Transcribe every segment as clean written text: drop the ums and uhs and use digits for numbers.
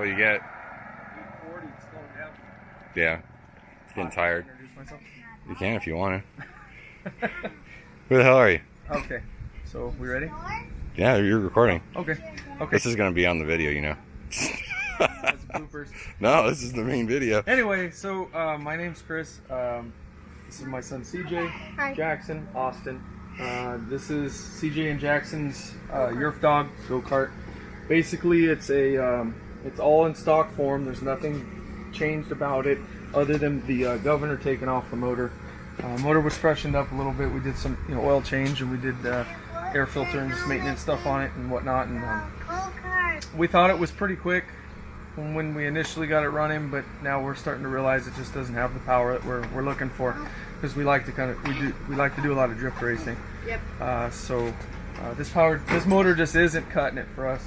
What do you get? 40, slowing down. Yeah. Getting tired. Introduce myself. You can if you want to. Who the hell are you? Okay. So, we ready? Yeah, you're recording. Okay. This is going to be on the video, you know. That's bloopers. No, this is the main video. Anyway, so my name's Chris. This is my son CJ, Hi. Jackson, Austin. This is CJ and Jackson's Yerf Dog go-kart. Basically, it's all in stock form. There's nothing changed about it other than the governor taking off the motor. Motor was freshened up a little bit. We did some oil change, and we did air filter and just maintenance stuff on it and whatnot. And we thought it was pretty quick when we initially got it running, but now we're starting to realize it just doesn't have the power that we're looking for, because we like to do a lot of drift racing. Yep. So this motor just isn't cutting it for us.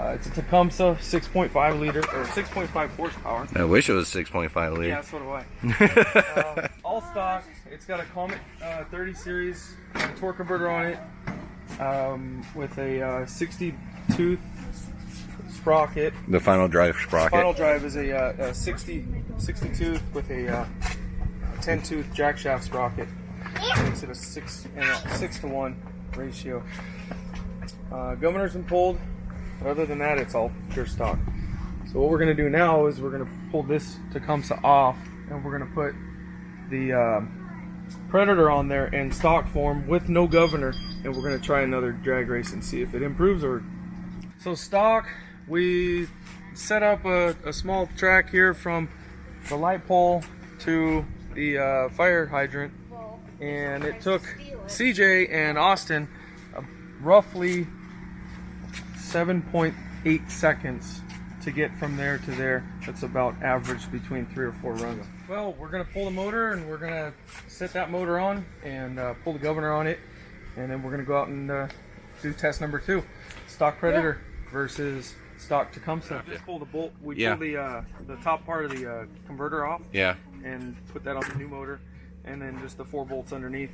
It's a Tecumseh 6.5 liter or 6.5 horsepower. I wish it was 6.5 liter. Yeah, so do I. All stock. It's got a Comet 30 series torque converter on it, with a 60 tooth sprocket. The final drive sprocket. Final drive is a 60 tooth with a 10 tooth jack shaft sprocket. Makes it a 6-to-1 ratio. Governor's been pulled, but other than that, it's all pure stock. So what we're going to do now is we're going to pull this Tecumseh off, and we're going to put the Predator on there in stock form with no governor, and we're going to try another drag race and see if it improves. So stock, we set up a small track here from the light pole to the fire hydrant, and it took CJ and Austin roughly 7.8 seconds to get from there to there. That's about average between 3 or 4 runs. Well, we're going to pull the motor, and we're going to set that motor on and pull the governor on it, and then we're going to go out and do test number 2. Stock Predator versus stock Tecumseh. Just pull the bolt. We pull the top part of the converter off. Yeah. And put that on the new motor, and then just the 4 bolts underneath.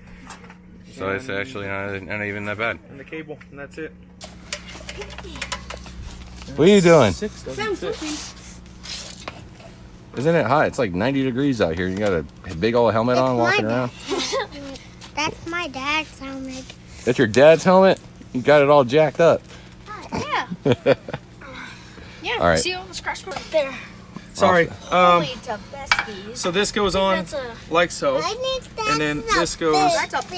So it's actually not even that bad. And the cable, and that's it. What are you doing? 6 doesn't fit. Isn't it hot? It's like 90 degrees out here. You got a big old helmet on walking around. That's my dad's helmet. That's your dad's helmet? You got it all jacked up. Yeah. Yeah. All right. See all the scratch marks there. Sorry. Holy Tabascos. So this goes on like so, and then this goes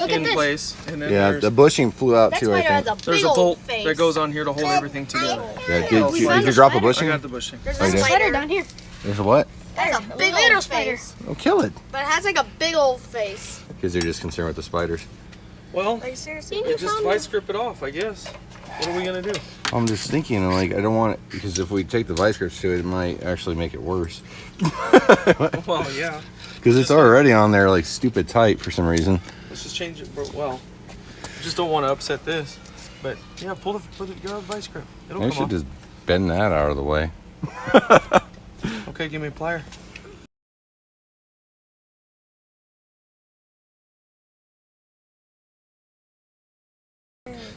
in place, and then Yeah, the bushing flew out too, I think. there's a bolt that goes on here to hold everything together. Yeah, did you drop a I bushing? got the bushing. There's Oh, a you did? spider down here. There's a what? That's a big old spider. Oh, kill it. But it has like a big old face. Because they're just concerned with the spiders. Well, Like seriously. you just vice grip it off, I guess. What are we gonna do? I'm just thinking, like, I don't want it, because if we take the vice grips to it, it might actually make it worse. Well, yeah. Because it's already on there, like, stupid tight for some reason. Let's just change it. Well, just don't want to upset this. But yeah, get out the vice grip. It'll Maybe we come should off. just bend that out of the way. Okay, give me a plier.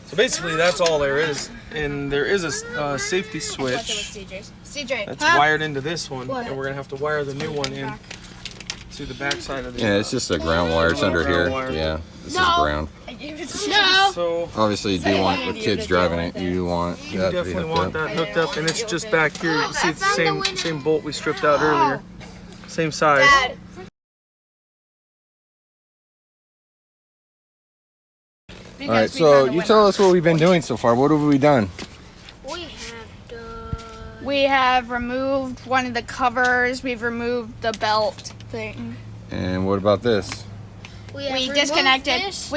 So basically, that's all there is, and there is a safety switch CJ. that's wired into this one, and we're gonna have to wire the new one in to the back side of the. Yeah, it's just a ground wire. It's under here. Ground wire. Yeah, this is ground. No. So Obviously, you do want, with kids driving it, you want you that to be definitely hooked want up. that hooked up, and it's just back here. You can see it's the same bolt we stripped out earlier, same size. Dad. All right, so you tell us what we've been doing so far. What have we done? We have removed one of the covers. We've removed the belt thing. And what about this? We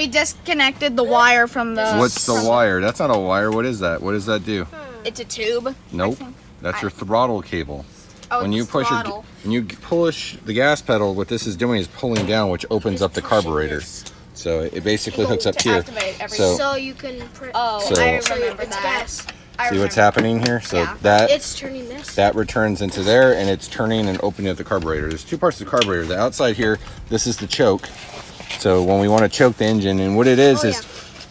disconnected the wire from the. What's the wire? That's not a wire. What is that? What does that do? It's a tube. Nope. That's your throttle cable. Oh, When you it's push throttle. when you push the gas pedal, what this is doing is pulling down, which opens up the carburetor. So it basically hooks up to here. activate everything. So So you can. Oh, So- I So remember it's that. gas. see what's happening here? So Yeah. that It's turning this. that returns into there, and it's turning and opening up the carburetor. There's 2 parts of the carburetor. The outside here, this is the choke. So when we want to choke the engine, and what it is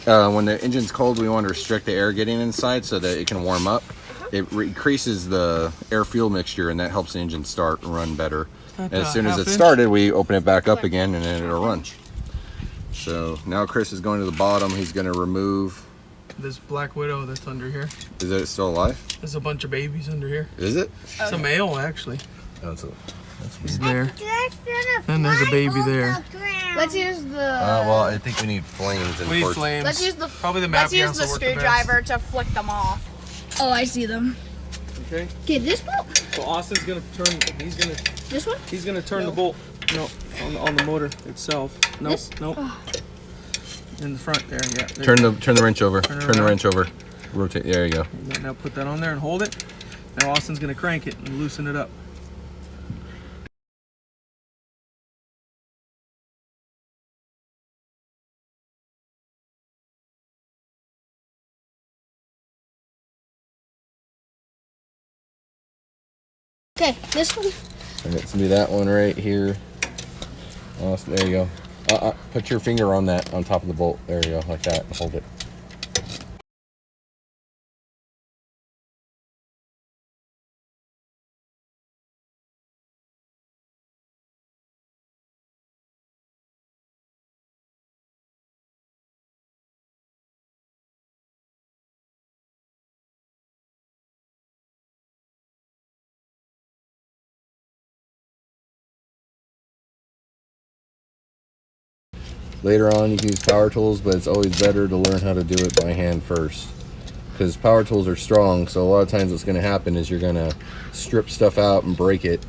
when the engine's cold, we want to restrict the air getting inside so that it can warm up. it increases the air-fuel mixture, and that helps the engine start and run better. And as soon as it started, we open it back up again, and then it'll run. So now Chris is going to the bottom. He's going to remove this black widow that's under here. Is it still alive? There's a bunch of babies under here. Is it? It's a male, actually. Oh, He's there. And there's a baby there. Let's use the. Well, I think we need flames. We need flames. Let's use the. Probably the Let's mapping use house the will work the best. screwdriver to flick them off. Oh, I see them. Okay. Okay, this bolt. So Austin's gonna turn. This one. He's gonna turn the bolt. No, on the motor itself. Nope. This? Nope. In the front there. Yeah. There Turn you the wrench over. Turn it Turn the around. wrench over. Rotate. There you go. go. Now put that on there and hold it. Now Austin's gonna crank it and loosen it up. Okay, this one. And it's gonna be that one right here. Awesome. There you go. Put your finger on that, on top of the bolt. There you go, like that. Hold it. Later on, you can use power tools, but it's always better to learn how to do it by hand first. Because power tools are strong, so a lot of times what's going to happen is you're going to strip stuff out and break it.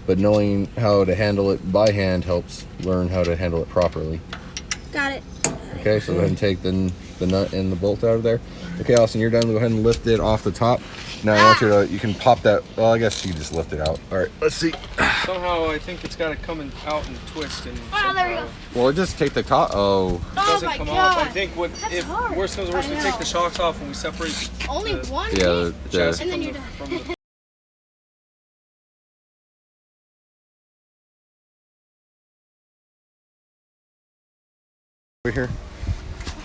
But knowing how to handle it by hand helps learn how to handle it properly. Got it. Okay, so go ahead and take the nut and the bolt out of there. Okay, Austin, you're done. Go ahead and lift it off the top. Now I want you can pop that. Well, I guess you can just lift it out. All right, let's see. Somehow I think it's got to come out and twist and. Oh, there we go. Well, just take the top. Oh. It doesn't my come God. off. I think if hard. worst comes to worst, we take the shocks off and we separate. Only one. Yeah, The chassis And then from you're the- done. from the- Over here.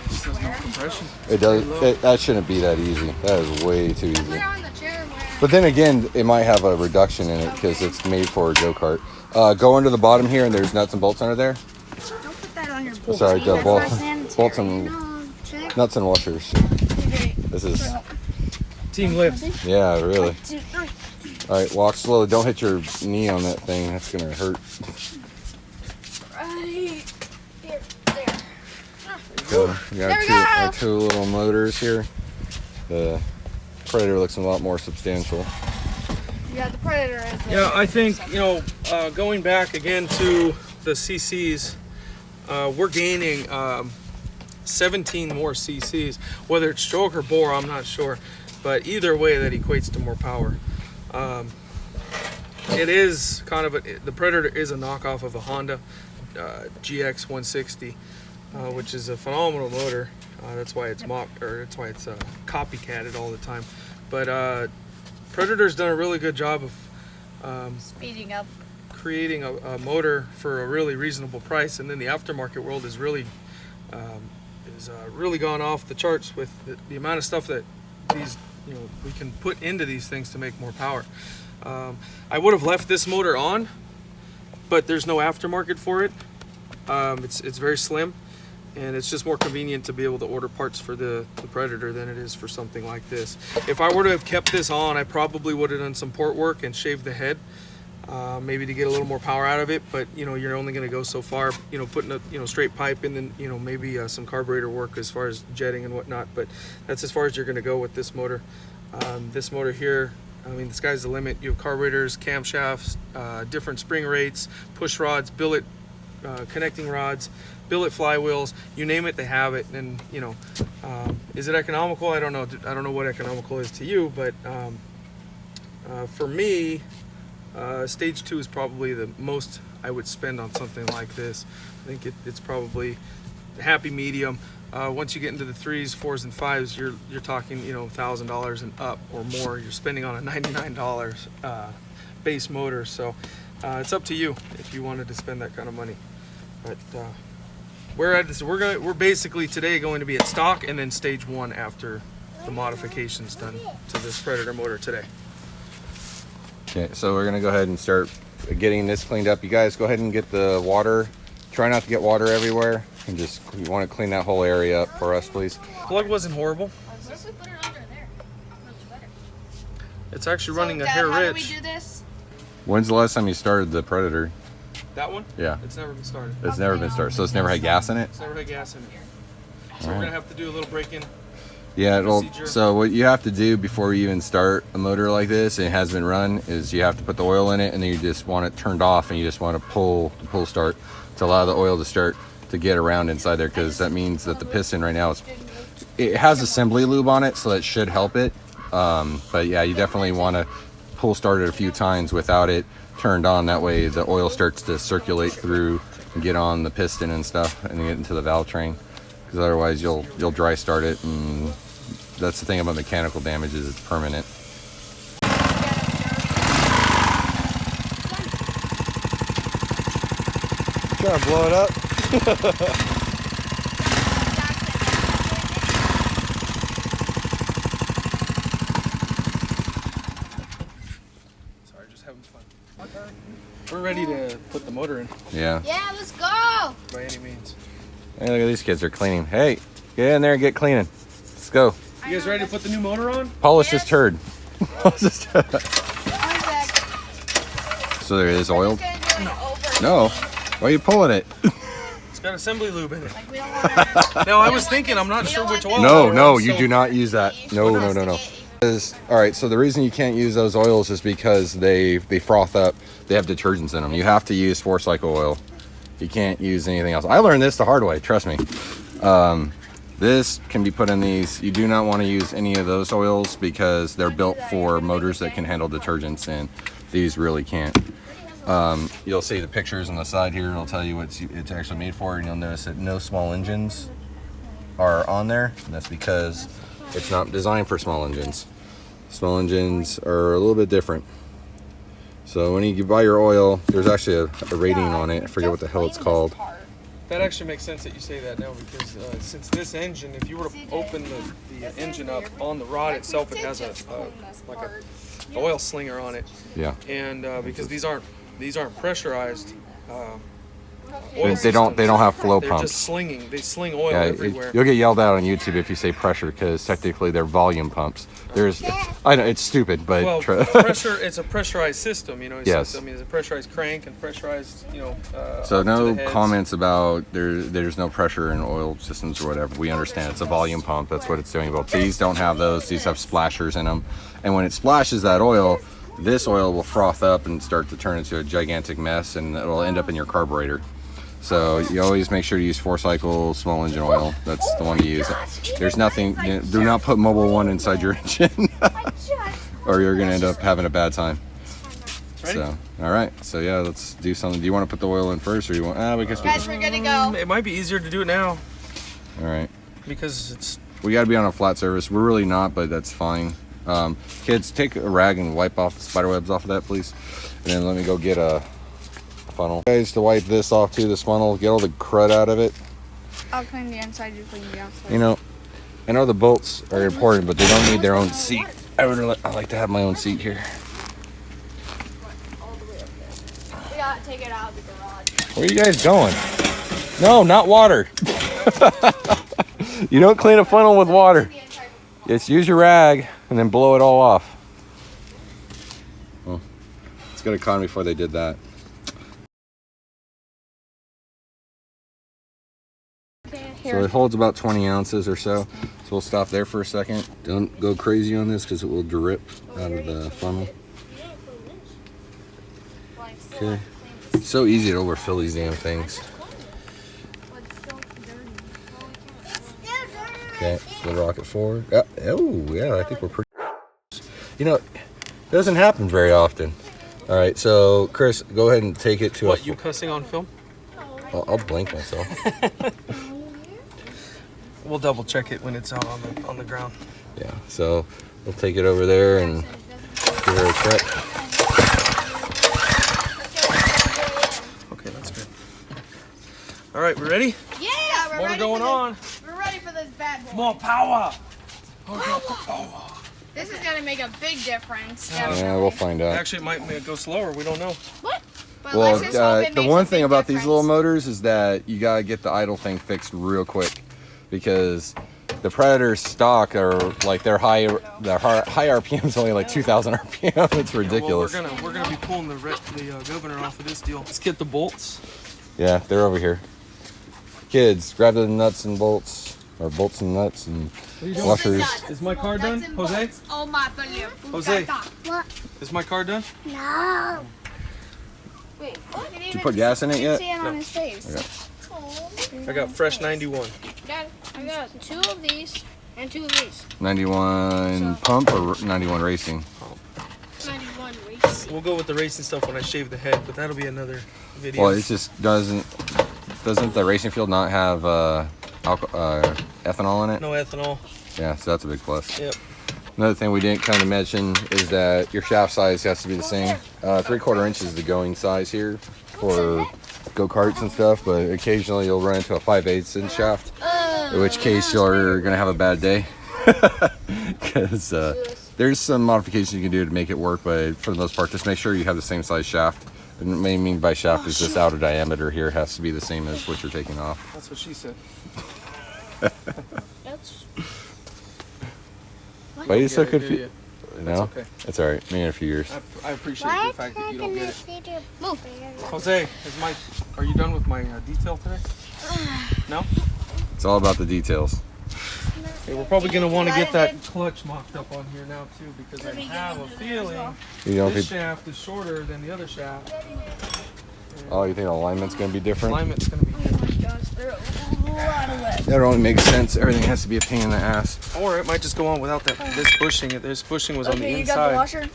This has no compression. It does. That shouldn't be that easy. That is way too easy. on the chair. But then again, it might have a reduction in it because it's made for a go-kart. Go under the bottom here, and there's nuts and bolts under there. Don't put that on your Oh, sorry, the That's not sanitary. bolts and No, check. nuts and washers. This is, Team lift. yeah, really. 2, 3. All right, walk slow. Don't hit your knee on that thing. That's gonna hurt. Right here. There. So we got There we our go. two little motors here. The Predator looks a lot more substantial. Yeah, the Predator is. Yeah, I think going back again to the CCs, we're gaining 17 more CCs. Whether it's stroke or bore, I'm not sure, but either way, that equates to more power. It is kind of the Predator is a knockoff of a Honda GX 160, which is a phenomenal motor. That's why it's mocked, or that's why it's copycatted all the time. But Predator's done a really good job of Speeding up. creating a motor for a really reasonable price, and then the aftermarket world is really really gone off the charts with the amount of stuff that these we can put into these things to make more power. I would have left this motor on, but there's no aftermarket for it. It's very slim, and it's just more convenient to be able to order parts for the Predator than it is for something like this. If I were to have kept this on, I probably would have done some port work and shaved the head, maybe to get a little more power out of it. But you're only going to go so far. Putting a straight pipe in, then maybe some carburetor work as far as jetting and whatnot. But that's as far as you're going to go with this motor. This motor here, I mean, the sky's the limit. You have carburetors, camshafts, different spring rates, push rods, billet connecting rods, billet flywheels, you name it, they have it. And is it economical? I don't know what economical is to you, but for me, stage 2 is probably the most I would spend on something like this. I think it's probably the happy medium. Once you get into the 3s, 4s, and 5s, you're talking $1,000 and up or more. You're spending on a $99 base motor. So it's up to you if you wanted to spend that kind of money. But we're basically today going to be at stock and then stage 1 after the modifications done to this Predator motor today. Okay, so we're gonna go ahead and start getting this cleaned up. You guys go ahead and get the water. Try not to get water everywhere, and just you want to clean that whole area up for us, please. Plug wasn't horrible. Let's put it under there. Much better. It's actually running a Dad, hair how do we rich. do this? When's the last time you started the Predator? That one? Yeah, It's never been started. it's never been started, so it's never had gas in it. It's never had gas in it. So we're gonna have to do a little break-in. Yeah, well, Procedure. so what you have to do before you even start a motor like this and it has been run is you have to put the oil in it, and then you just want it turned off, and you just want to pull the pull start to allow the oil to start to get around inside there, because that means that the piston right now it has assembly lube on it, so that should help it. But yeah, you definitely want to pull start it a few times without it turned on. That way the oil starts to circulate through and get on the piston and stuff and get into the valve train, because otherwise you'll dry start it, and that's the thing about mechanical damage, is it's permanent. Trying to blow it up. Sorry, just having fun. We're ready to put the motor in Yeah. Yeah, let's go. by any means. Hey, look at these kids, they're cleaning. Hey, get in there and get cleaning. Let's go. You guys ready to put the new motor on? Polish this turd. Polish this turd. One sec. So there is oiled? We're just gonna do it over. No. Why are you pulling it? It's got assembly lube in it. Like we don't want to. Now I was thinking, I'm not sure which oil. No, to no, run, you so- do not use that. No, no, no, no. All right, so the reason you can't use those oils is because they froth up. They have detergents in them. You have to use 4-cycle oil. You can't use anything else. I learned this the hard way, trust me. This can be put in these. You do not want to use any of those oils because they're built for motors that can handle detergents, and these really can't. You'll see the pictures on the side here. It'll tell you what it's actually made for, and you'll notice that no small engines are on there, and that's because it's not designed for small engines. Small engines are a little bit different. So when you buy your oil, there's actually a rating on it. I forget what the hell it's called. That actually makes sense that you say that now, because since this engine, if you were to open the engine up on the rod itself, it has like a oil slinger on it, Yeah. and because these aren't pressurized. They don't have flow They're pumps. just slinging. They sling oil Yeah, everywhere. you'll get yelled at on YouTube if you say pressure, because technically they're volume pumps. I know it's stupid, but Well, pressure. It's a pressurized system, you know. Yes. I mean, it's a pressurized crank and pressurized, you know. so up to no the heads. comments about there's no pressure in oil systems or whatever. We understand it's a volume pump. That's what it's doing. But these don't have those. These have splashers in them, and when it splashes that oil, this oil will froth up and start to turn into a gigantic mess, and it'll end up in your carburetor. So you always make sure to use 4-cycle small engine oil. That's the one to use. There's nothing. Do not put Mobil 1 inside your engine, or you're gonna end up having a bad time. Ready? So, all right. So yeah, let's do something. Do you want to put the oil in first, or you want? I guess we Guys, can. we're good to go. It might be easier to do it now All right. because it's. We got to be on a flat surface. We're really not, but that's fine. Kids, take a rag and wipe off the spider webs off of that, please. And then let me go get a funnel. Guys, to wipe this off too, this funnel, get all the crud out of it. I'll clean the inside, you clean the outside. You know, I know the bolts are important, but they don't need their own seat. I like to have my own seat here. We gotta take it out of the garage. Where are you guys going? No, not water. You don't clean a funnel with water. Just use your rag and then blow it all off. Well, it's good economy before they did that. So it holds about 20 ounces or so. So we'll stop there for a second. Don't go crazy on this because it will drip out of the funnel. Okay. It's so easy to overfill these damn things. Okay, we'll rock it forward. Oh, yeah, I think we're pretty. You know, it doesn't happen very often. All right, so Chris, go ahead and take it to What, you cussing on film? I'll blink myself. We'll double check it when it's out on the ground. Yeah, so we'll take it over there and give her a check. Okay, that's good. All right, we ready? Yeah, we're Motor ready going for on. We're ready for this bad boy. More power. This is gonna make a big difference. Yeah, we'll find out. Actually, it might go slower. We don't know. What? But Well, let's just hope it the makes one a thing big about these little difference. motors is that you gotta get the idle thing fixed real quick, because the Predator stock are like their high RPM is only like 2,000 RPM. It's ridiculous. Well, we're gonna be pulling the governor off of this deal. Let's get the bolts. Yeah, they're over here. Kids, grab the nuts and bolts, or bolts and nuts and washers. Is my car done, Jose? Oh my goodness. Jose, What? is my car done? No. Wait, what? Did you put gas in it yet? See it on his face. Okay. I got fresh 91. Dad, I got 2 of these and 2 of these. 91 pump or 91 racing? 91 racing. We'll go with the racing stuff when I shave the head, but that'll be another video. Well, it just doesn't the racing field not have ethanol in it? No ethanol. Yeah, so that's a big plus. Yep. Another thing we didn't kind of mention is that your shaft size has to be the same. 3/4 inch is the going size here for go-karts and stuff, but occasionally you'll run into a 5/8 inch shaft, in which case you're gonna have a bad day. Because there's some modifications you can do to make it work, but for the most part, just make sure you have the same size shaft. And what I mean by shaft is this outer diameter here has to be the same as what you're taking off. That's what she said. That's But you still Get it, could do feel. you? No, okay. it's all right. Maybe in a few years. I appreciate the fact that you don't get it. Move. Jose, are you done with my detail today? No? It's all about the details. Okay, we're probably going to want to get that clutch mocked up on here now too, because I have a feeling You know, this if you, shaft is shorter than the other shaft. oh, you think the alignment's gonna be different? Alignment's going to be different. That only makes sense. Everything has to be a pain in the ass. Or it might just go on without that. This bushing was on the Okay, you inside. got the washer?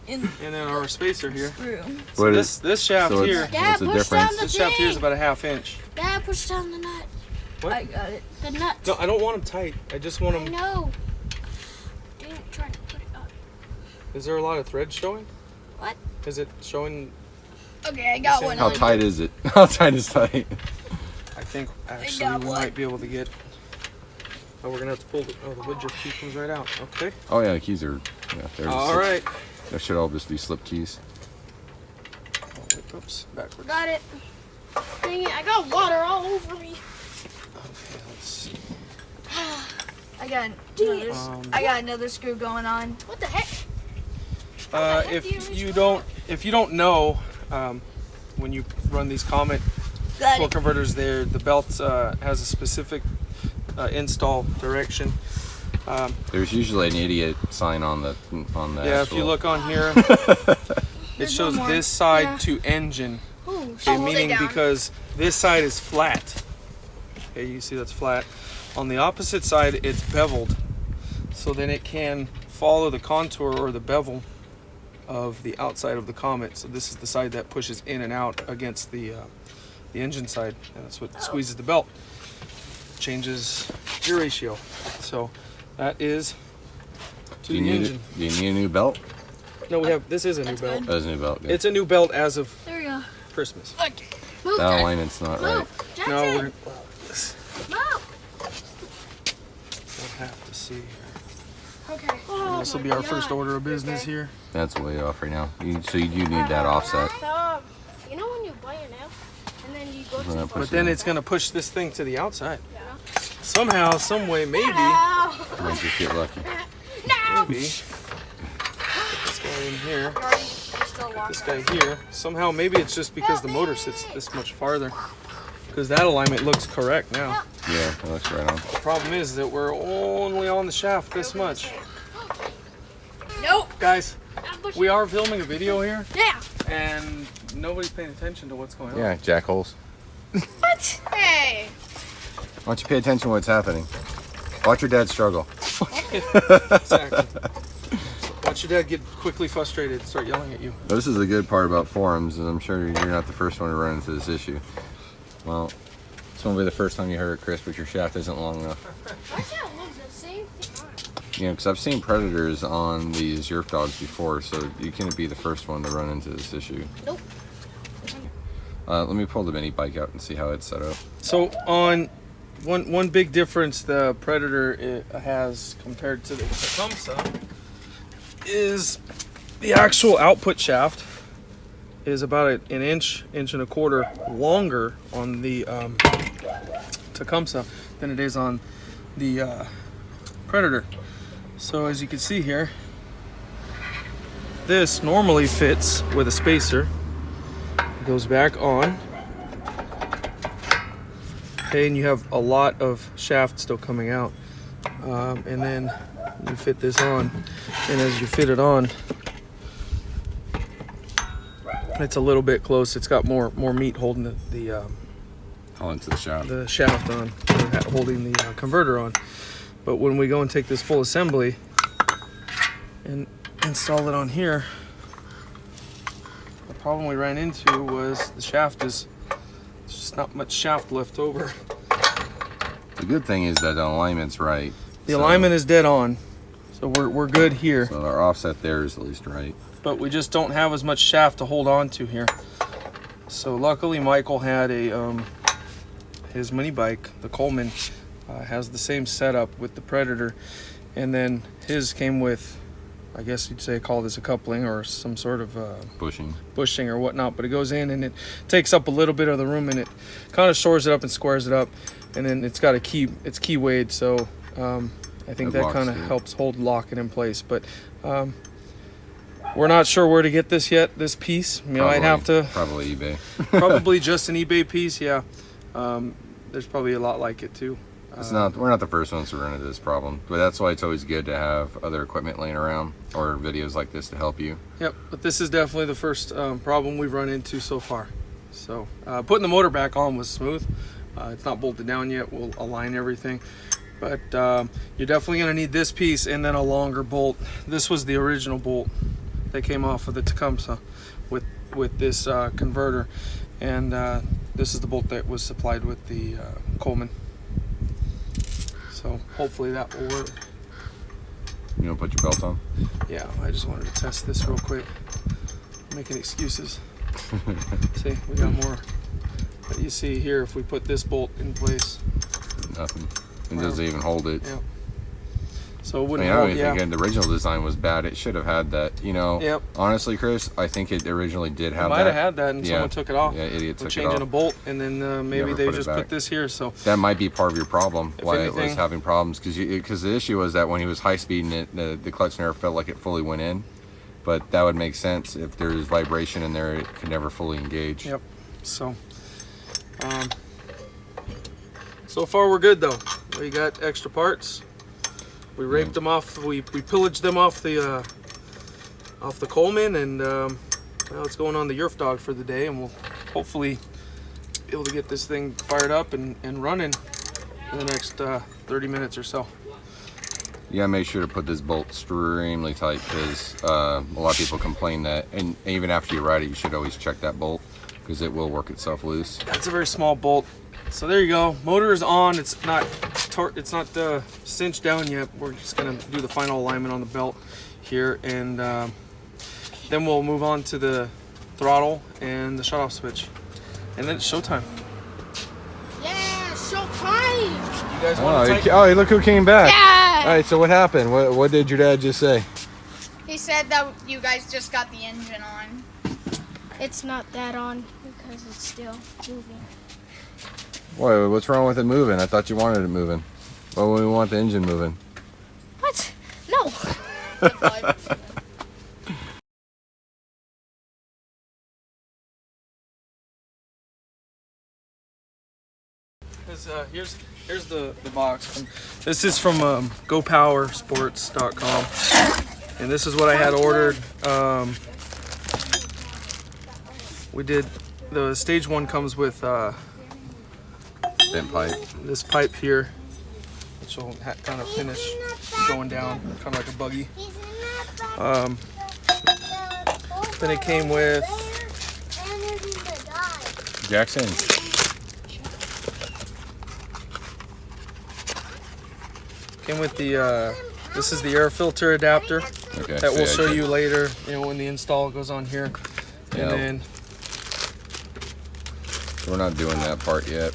And then our spacer here. So What this shaft so here, it's, Dad, what's the push down difference? the this shaft here is about a 1/2 inch. Dad, push down the nut. What? I got it. The nut. No, I don't want them tight. I just want I them. know. Didn't try to put it up. Is there a lot of thread showing? What? Is it showing? Okay, I got one. How tight is it? How tight is tight? I think actually we might be able to get. Oh, we're gonna have to pull the. Oh, the wood drift key comes right out. Okay. Oh yeah, the keys are. Yeah, they're just All right. That should all just be slip keys. Oh, wait, oops, backwards. Got it. Dang it, I got water all over me. Okay, let's see. I got Um, another screw going on. What the heck? If you don't know, when you run these Comet Got torque it. converters, there the belt has a specific install direction. There's usually an idiot sign on the Yeah, if you actual- look on here, it shows this side to engine. Ooh, Okay, hold it meaning down. because this side is flat. Okay, you see that's flat. On the opposite side, it's beveled, so then it can follow the contour or the bevel of the outside of the Comet. So this is the side that pushes in and out against the engine side, and that's what squeezes the belt, changes gear ratio. So that is to Do you the need engine. Do you need a new belt? No, we have. This is a new belt. That is a new belt. Good. It's a new belt as of there you go. Christmas. Move, That Dad. alignment's not right. Move. Jackson. No, we're. Well, this, Move. we'll have to see here. Okay. And this will be our first order of business here. That's way off right now. So you do need that offset. You know when you buy it now, and then you go We're to gonna the push But then it. it's gonna push this thing to the outside. Somehow, some way, maybe. Ow. Might just get lucky. No. Maybe. Put this guy in here. Still This guy here. Somehow, maybe it's just because the motor sits this much farther. Because that alignment looks correct now. Yeah, that looks right on. The problem is that we're only on the shaft this much. Nope. Guys, we are filming a video here, Yeah. and nobody's paying attention to what's going on. Yeah, jackholes. What? Hey. Why don't you pay attention to what's happening? Watch your dad struggle. Exactly. Watch your dad get quickly frustrated and start yelling at you. This is the good part about forums, and I'm sure you're not the first one to run into this issue. Well, this won't be the first time you heard it, Chris, but your shaft isn't long enough. Why does that look the same thing? You know, because I've seen Predators on these Yerf Dogs before, so you can't be the first one to run into this issue. Nope. Let me pull the mini bike out and see how it's set up. So on one big difference the Predator has compared to the Tecumseh is the actual output shaft is about an inch and a quarter longer on the Tecumseh than it is on the Predator. So as you can see here, this normally fits with a spacer. It goes back on. Okay, and you have a lot of shaft still coming out. And then you fit this on. And as you fit it on, it's a little bit close. It's got more meat holding Onto the shaft. the shaft on, holding the converter on. But when we go and take this full assembly and install it on here, the problem we ran into was the shaft is there's just not much shaft left over. The good thing is that the alignment's right. The alignment is dead on, so we're good here. So our offset there is at least right. But we just don't have as much shaft to hold on to here. So luckily Michael had a his mini bike, the Coleman, has the same setup with the Predator, and then his came with, I guess you'd say, call this a coupling or some sort of bushing or whatnot, but it goes in and it takes up a little bit of the room and it kind of shores it up and squares it up, and then it's got it's key weight, so I think that kind of helps lock it in place. But we're not sure where to get this yet, this piece. I mean, I'd have to probably eBay. probably just an eBay piece, yeah. There's probably a lot like it too. We're not the first ones to run into this problem, but that's why it's always good to have other equipment laying around or videos like this to help you. Yep, but this is definitely the first problem we've run into so far. So putting the motor back on was smooth. It's not bolted down yet. We'll align everything, but you're definitely going to need this piece and then a longer bolt. This was the original bolt that came off of the Tecumseh with this converter, and this is the bolt that was supplied with the Coleman. So hopefully that will work. You don't put your belt on? Yeah, I just wanted to test this real quick. Making excuses. See, we got more. But you see here, if we put this bolt in place, nothing. It doesn't even hold it. Yeah. So it wouldn't I hold, don't even think the original design was bad. It should have had that, you know. Yep. Honestly, Chris, I think it originally did have that. Might have had that and someone took it off. Yeah, idiot took it off. Changing a bolt, and then maybe they just put this here. So that might be part of your problem, if why anything, it was having problems. Because the issue was that when he was high speeding it, the clutch never felt like it fully went in. But that would make sense. If there's vibration in there, it could never fully engage. Yep. So, so far we're good though. We got extra parts. We raped them off. We pillaged them off the Coleman, and now it's going on the Yerf Dog for the day, and we'll hopefully be able to get this thing fired up and running in the next 30 minutes or so. You gotta make sure to put this bolt extremely tight, because a lot of people complain that, and even after you ride it, you should always check that bolt, because it will work itself loose. That's a very small bolt. So there you go. Motor is on. It's not cinched down yet. We're just gonna do the final alignment on the belt here, and then we'll move on to the throttle and the shut-off switch, and then it's showtime. Yeah, showtime! You guys want to Oh, look who came back! Yeah! All right, so what happened? What did your dad just say? He said that you guys just got the engine on. It's not that on because it's still moving. Wait, what's wrong with it moving? I thought you wanted it moving. Why would we want the engine moving? What? No. Here's the box. This is from gopowersports.com, and this is what I had ordered. We did the stage 1 comes with Bent pipe. This pipe here, which will kind of finish going down, kind of like a buggy. Then it came with Jackson. Came with the this is the air filter adapter that we'll show you later. You know, when the install goes on here, and then we're not doing that part yet.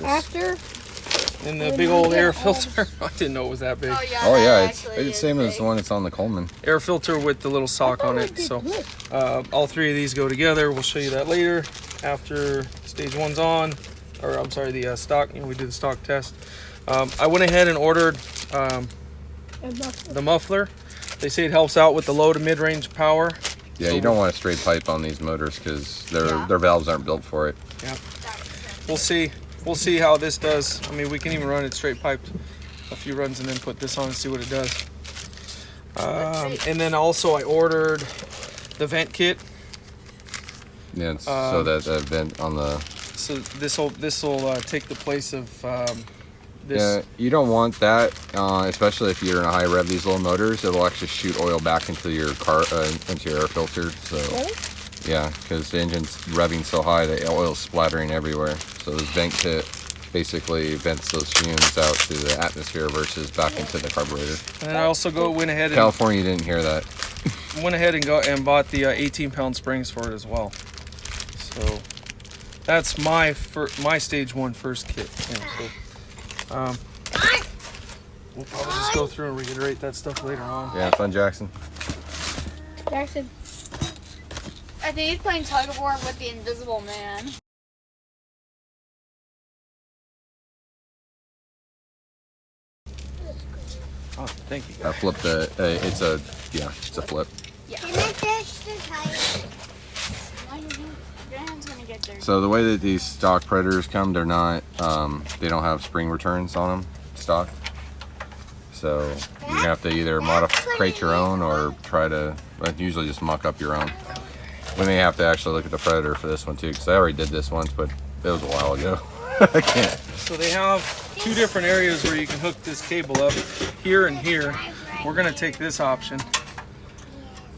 After And the big old air filter. I didn't know it was that big. Oh yeah. Oh yeah, that it's actually the is same as big. the one that's on the Coleman. Air filter with the little sock on it. So all three of these go together. We'll show you that later after stage one's on, or I'm sorry, the stock. We did the stock test. I went ahead and ordered the muffler. They say it helps out with the low to mid-range power. Yeah, So you don't want a straight pipe on these motors because their valves aren't built for it. Yeah. We'll see. We'll see how this does. I mean, we can even run it straight piped a few runs and then put this on and see what it does. And then also I ordered the vent kit. Yeah, it's so that vent on the. So this will take the place of this. Yeah, you don't want that, especially if you're in a high rev. These little motors, it'll actually shoot oil back into your car, into your air filter. So. Yeah, because the engine's revving so high that oil's splattering everywhere. So this vent kit basically vents those fumes out to the atmosphere versus back into the carburetor. And then I also went ahead and California didn't hear that. bought the 18-pound springs for it as well. So that's my stage one first kit. Yeah, so we'll probably just go through and reiterate that stuff later on. Yeah, fun, Jackson. Jackson. I think he's playing tug of war with the Invisible Man. Oh, thank you. I flipped it's a flip. Can I touch the tire? Your hand's gonna get dirty. So the way that these stock Predators come, they're not, they don't have spring returns on them, stock. So you have to either create your own or try to, usually just muck up your own. We may have to actually look at the Predator for this one too, because I already did this once, but it was a while ago. I can't. So they have two different areas where you can hook this cable up, here and here. We're gonna take this option.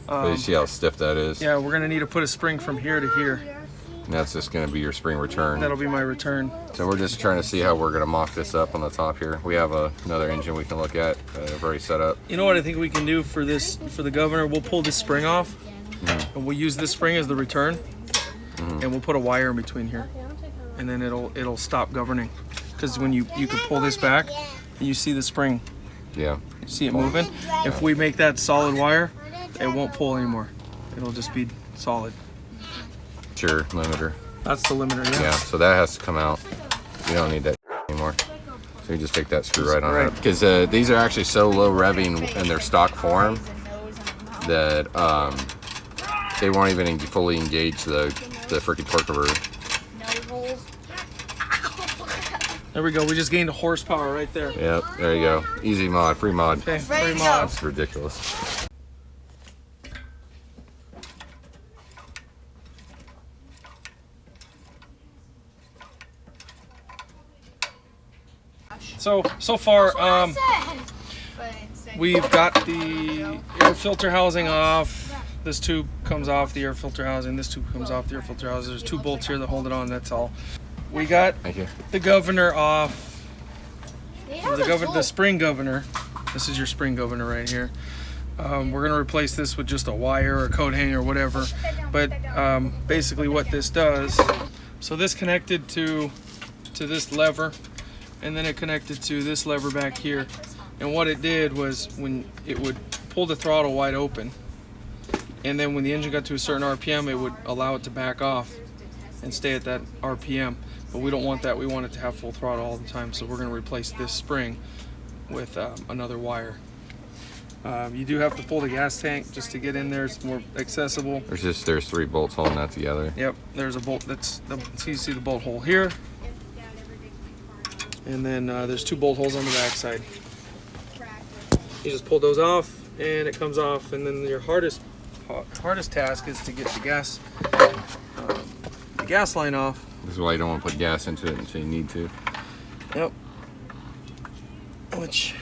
But you see how stiff that is? Yeah, we're gonna need to put a spring from here to here. And that's just going to be your spring return. That'll be my return. So we're just trying to see how we're going to mock this up on the top here. We have another engine we can look at, already set up. You know what I think we can do for this, for the Governor? We'll pull this spring off, and we'll use this spring as the return, and we'll put a wire in between here, and then it'll stop governing. Because when you can pull this back, and you see the spring, Yeah. you see it moving. If we make that solid wire, it won't pull anymore. It'll just be solid. Sure, limiter. That's the limiter, yeah. Yeah, so that has to come out. You don't need that anymore. So you just take that screw right on Right. it. Because these are actually so low revving in their stock form that they won't even fully engage the freaking torque converter. There we go. We just gained a horsepower right there. Yep, there you go. Easy mod, free mod. Okay, Ready free to mod. That's ridiculous. So far, we've got the air filter housing off. This tube comes off the air filter housing. This tube comes off the air filter housing. There's two bolts here that hold it on. That's all. We got Thank you. the Governor off. The spring Governor. This is your spring Governor right here. We're gonna replace this with just a wire or a coat hanger or whatever. But basically, what this does, so this connected to this lever, and then it connected to this lever back here. And what it did was, when it would pull the throttle wide open, and then when the engine got to a certain RPM, it would allow it to back off and stay at that RPM. But we don't want that. We want it to have full throttle all the time. So we're going to replace this spring with another wire. You do have to pull the gas tank just to get in there. It's more accessible. There's 3 bolts holding that together. Yep, there's a bolt. So you see the bolt hole here, and then there's 2 bolt holes on the back side. You just pull those off, and it comes off. And then your hardest task is to get the gas line off. This is why you don't want to put gas into it until you need to. Yep. Which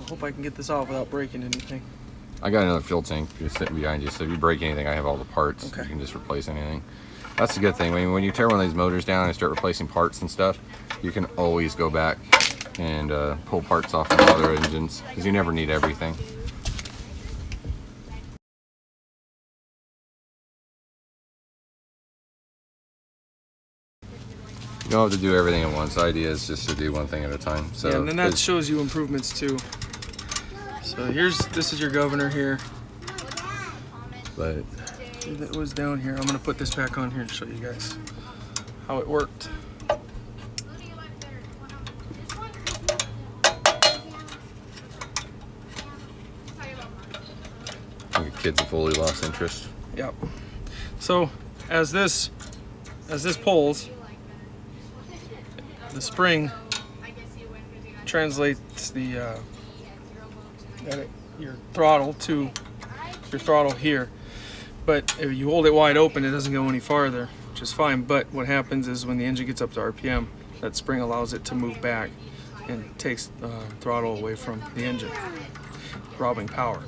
I hope I can get this off without breaking anything. I got another fuel tank just sitting behind you, so if you break anything, I have all the parts. Okay. You can just replace anything. That's the good thing. When you tear one of these motors down and start replacing parts and stuff, you can always go back and pull parts off of other engines, because you never need everything. You don't have to do everything at once. The idea is just to do one thing at a time. So yeah, and then that shows you improvements too. So this is your governor here. But It was down here. I'm gonna put this back on here to show you guys how it worked. I think the kids have fully lost interest. Yep. So as this pulls, the spring translates your throttle to your throttle here. But if you hold it wide open, it doesn't go any farther, which is fine. But what happens is when the engine gets up to RPM, that spring allows it to move back and takes throttle away from the engine, robbing power.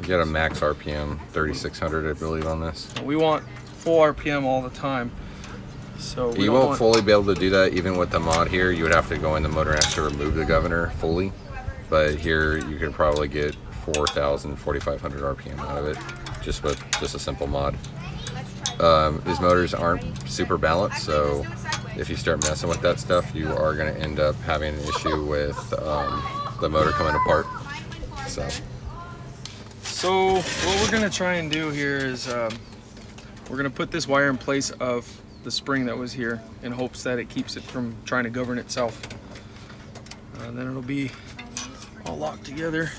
You got a max RPM 3600, I believe, on this. We want full RPM all the time. So You won't fully be able to do that even with the mod here. You would have to go in the motor and actually remove the governor fully. But here you could probably get 4,000, 4,500 RPM out of it just with just a simple mod. These motors aren't super balanced, so if you start messing with that stuff, you are going to end up having an issue with the motor coming apart. So what we're going to try and do here is we're going to put this wire in place of the spring that was here in hopes that it keeps it from trying to govern itself. Then it'll be all locked together.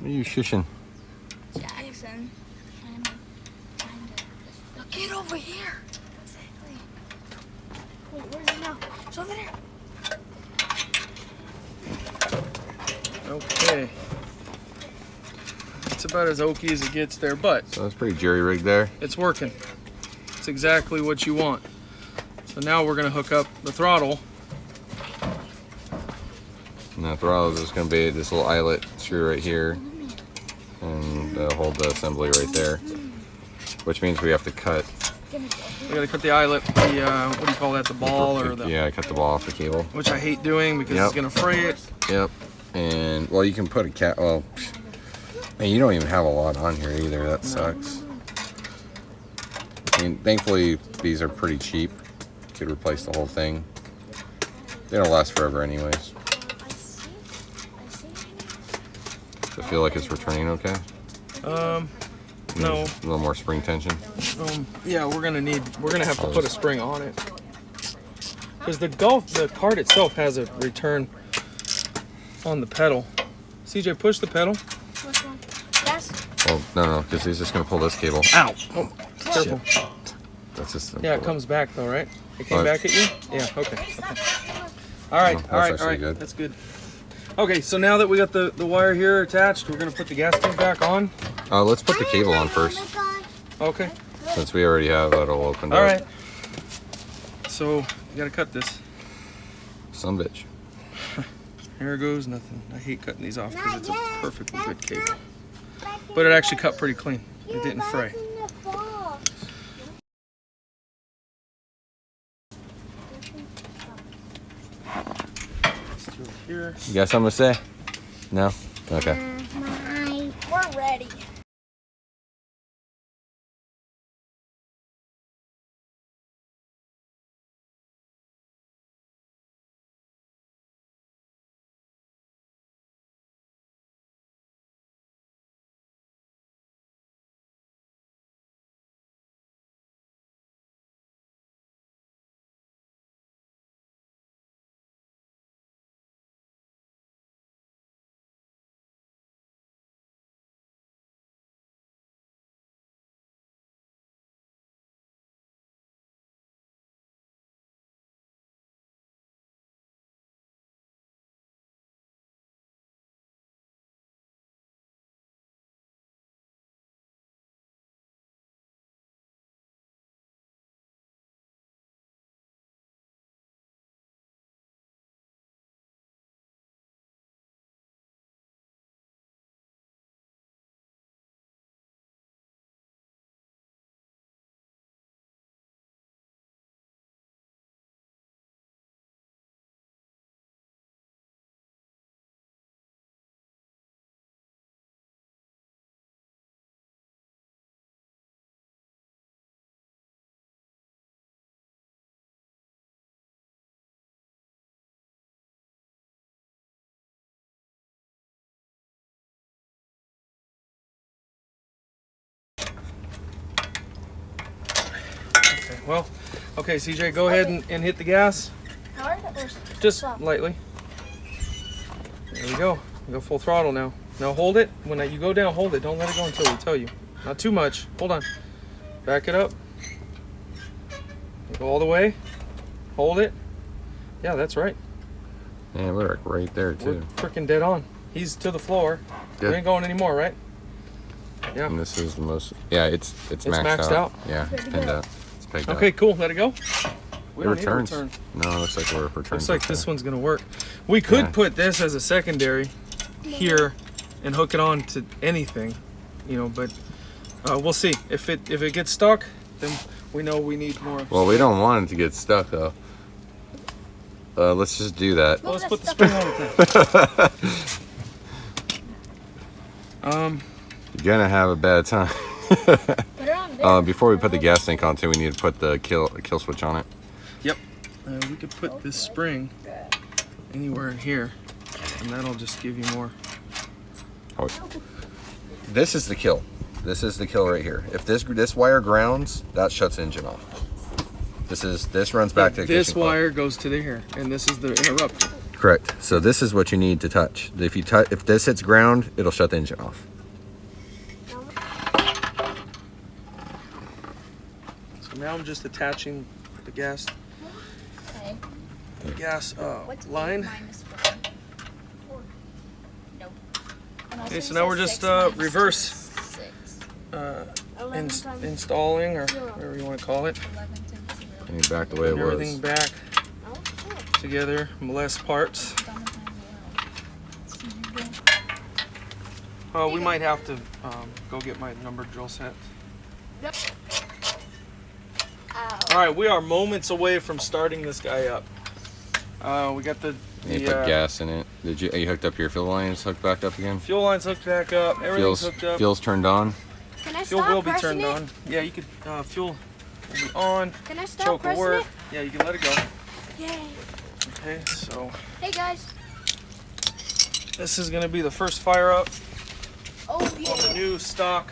What are you shushing? Jackson. Now get over here. Exactly. Wait, where's it now? It's over there. Okay. It's about as oaky as it gets there, but So that's pretty jerry-rigged there. it's working. It's exactly what you want. So now we're going to hook up the throttle. And the throttle is just going to be this little eyelet screw right here. And hold the assembly right there. Which means we have to cut. We got to cut the eyelet, what do you call that, the ball or the... Yeah, cut the ball off the cable. Which I hate doing because Yep. it's going to fray it. Yep. And, well, you can put a well, man, you don't even have a lot on here either. That sucks. I mean, thankfully, these are pretty cheap. You could replace the whole thing. They don't last forever anyways. Does it feel like it's returning okay? No. A little more spring tension. Yeah, we're gonna have to put a spring on it. Because the cart itself has a return on the pedal. CJ, push the pedal. Which one? Yes. Oh, no, because he's just going to pull this cable. Ow! Oh, careful. That's just... Yeah, it comes back though, right? It came What? back at you? Yeah, okay. All right, Oh, all right, that's all right. actually good. That's good. Okay, so now that we got the wire here attached, we're gonna put the gas tank back on. Let's put the cable on first, Okay. since we already have that all opened All up. right. So you gotta cut this. Some bitch. Here goes nothing. I hate cutting these off because it's a perfectly good cable. But it actually cut pretty clean. It didn't fray. Here. You got something to say? No? Okay. We're ready. Well, okay, CJ, go ahead and hit the gas. Hard or Just soft? lightly. There we go. Go full throttle now. Now hold it. When you go down, hold it. Don't let it go until we tell you. Not too much. Hold on. Back it up. Go all the way. Hold it. Yeah, that's right. Yeah, we're like right there We're too. freaking dead on. He's to the floor. Good. We ain't going anymore, right? Yeah. And this is the most. Yeah, it's maxed out? Yeah, it's pinned up. It's pegged up. Okay, cool. Let it go. We It don't need returns. to return. No, it looks like we're returning. Looks like this one's gonna work. We could Yeah. put this as a secondary here and hook it on to anything, you know, but we'll see. If it gets stuck, then we know we need more. Well, we don't want it to get stuck though. Let's just do that. Well, let's put the spring on it then. You're gonna have a bad time. Put it on there. Before we put the gas tank on too, we need to put the kill switch on it. Yep. We could put this spring anywhere in here, and that'll just give you more. Oh, this is the kill. This is the kill right here. If this wire grounds, that shuts the engine off. This runs back to the This ignition coil. wire goes to here, and this is the interrupter. Correct. So this is what you need to touch. If this hits ground, it'll shut the engine off. So now I'm just attaching the gas Okay. line. -1. Nope. Okay, so now we're just reverse 11 times installing, or whatever you want to call it. And you back the way it Put everything was. back together, less parts. We might have to go get my number drill set. Yep. All right, we are moments away from starting this guy up. We got the You put gas in it. Are you hooked up your fuel lines? Hooked back up again? fuel line's hooked back up. Everything's hooked up. Fuel's turned on. Can I Fuel stop will be pressing turned it? on. Yeah, you could. Fuel will be on. Can I stop Choke will pressing work. it? Yeah, you can let it go. Yay. Okay, so Hey guys. this is gonna be the first fire up Oh on the yeah. new stock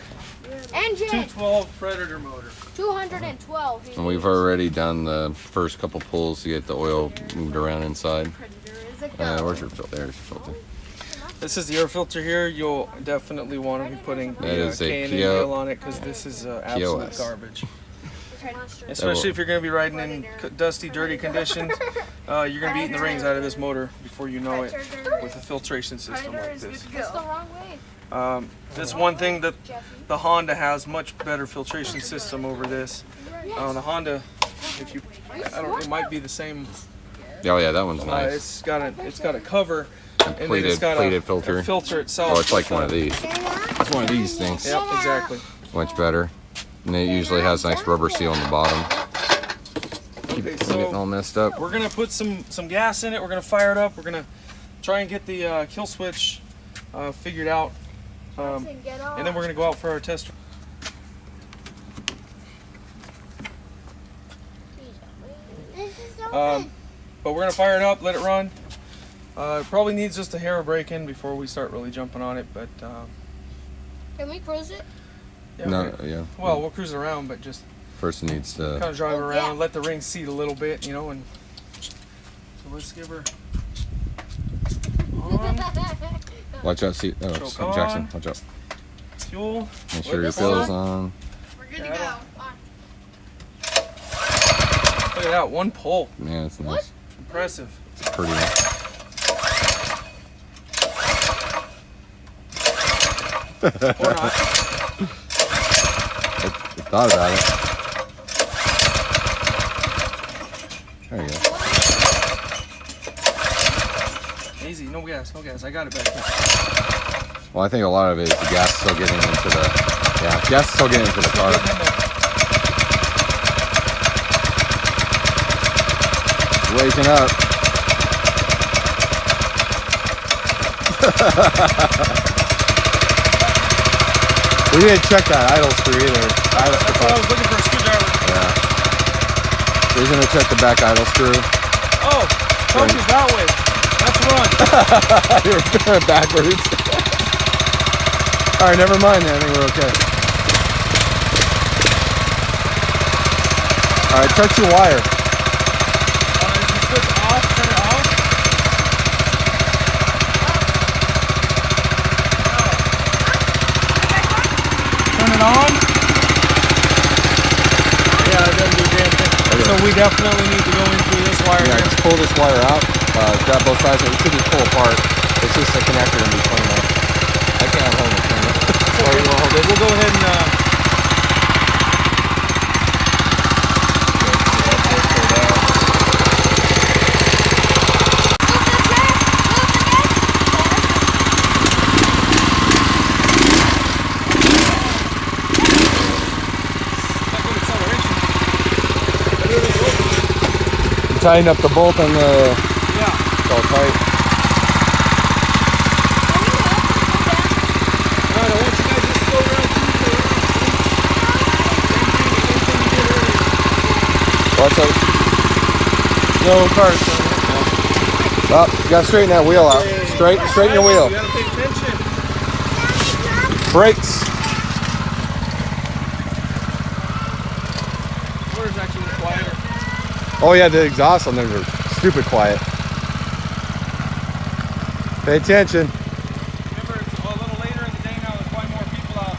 Engine 212 Predator motor. 212. And we've already done the first couple pulls to get the oil moved around inside. Predator is a go. Where's your filter? There's your filter. This is the air filter here. You'll definitely want to be putting That the is a K&N PO oil on it because this is absolute POS. garbage. Monster. Especially if you're going to be riding in dusty, dirty conditions, you're going to be eating the rings out of this motor before you know it with a filtration system like this. It's the wrong way. That's one thing that the Honda has, much better filtration system over this. The Honda, if you, I don't, it might be the same. Oh yeah, that one's nice. It's got a cover, and then it's got plated a filter. filter itself. Oh, it's like one of these. It's one of these things. Yep, exactly. Much better. And it usually has a nice rubber seal on the bottom. Keep Okay, it from getting all so messed up. we're gonna put some gas in it. We're gonna fire it up. We're gonna try and get the kill switch figured out, and then we're gonna go out for our test. But we're gonna fire it up, let it run. It probably needs just a hair of brake in before we start really jumping on it, but Can we cruise it? yeah. No, yeah. Well, we'll cruise it around, but just First it needs kind to. of drive Oh, around, yeah. let the ring seat a little bit, you know, and so let's give her on Watch out, see. Oh, Choke Jackson, on. watch out. fuel. Make sure your this fuel's on? on. We're good to Yeah, I go. don't- Look at that, one pull. Man, it's nice. Impressive. It's pretty nice. Or not. I thought about it. There you go. Easy, no gas, no gas. I got it back here. Well, I think a lot of it is the gas still getting into the. Yeah, gas is still getting into the car. Waking up. We didn't check that idle screw either. That's what I was looking for, a screwdriver. Yeah. We're gonna check the back idle screw. Oh, focus that way. Let's run. You're backwards. All right, never mind then. I think we're okay. All right, touch your wire. You switch off, turn it off. Turn it on. Yeah, it doesn't do damn thing. Okay. So we definitely need to go in through this wire Yeah, here. just pull this wire out. Grab both sides. It should just pull apart. It's just a connector in between them. I can't hold it. Or you want to hold it? We'll go ahead and. Tighten up the bolt on the. Yeah. It's all tight. Alright, I want you guys just to go around Watch out. No cars. Well, you gotta straighten that wheel out. Straighten your wheel. You gotta pay attention. Brakes. Motor's actually quieter. Oh yeah, the exhaust on them are stupid quiet. Pay attention. Remember, it's a little later in the day now. There's probably more people out.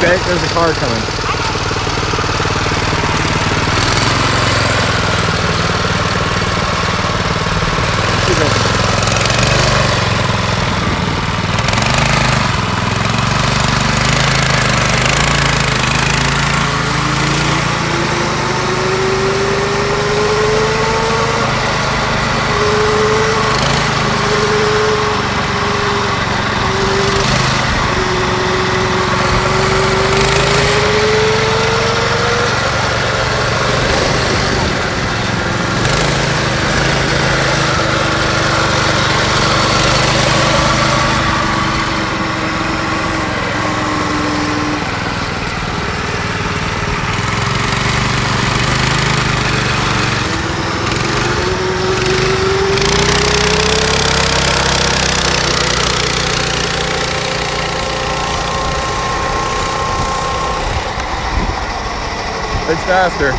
Okay, there's a car coming. It's faster.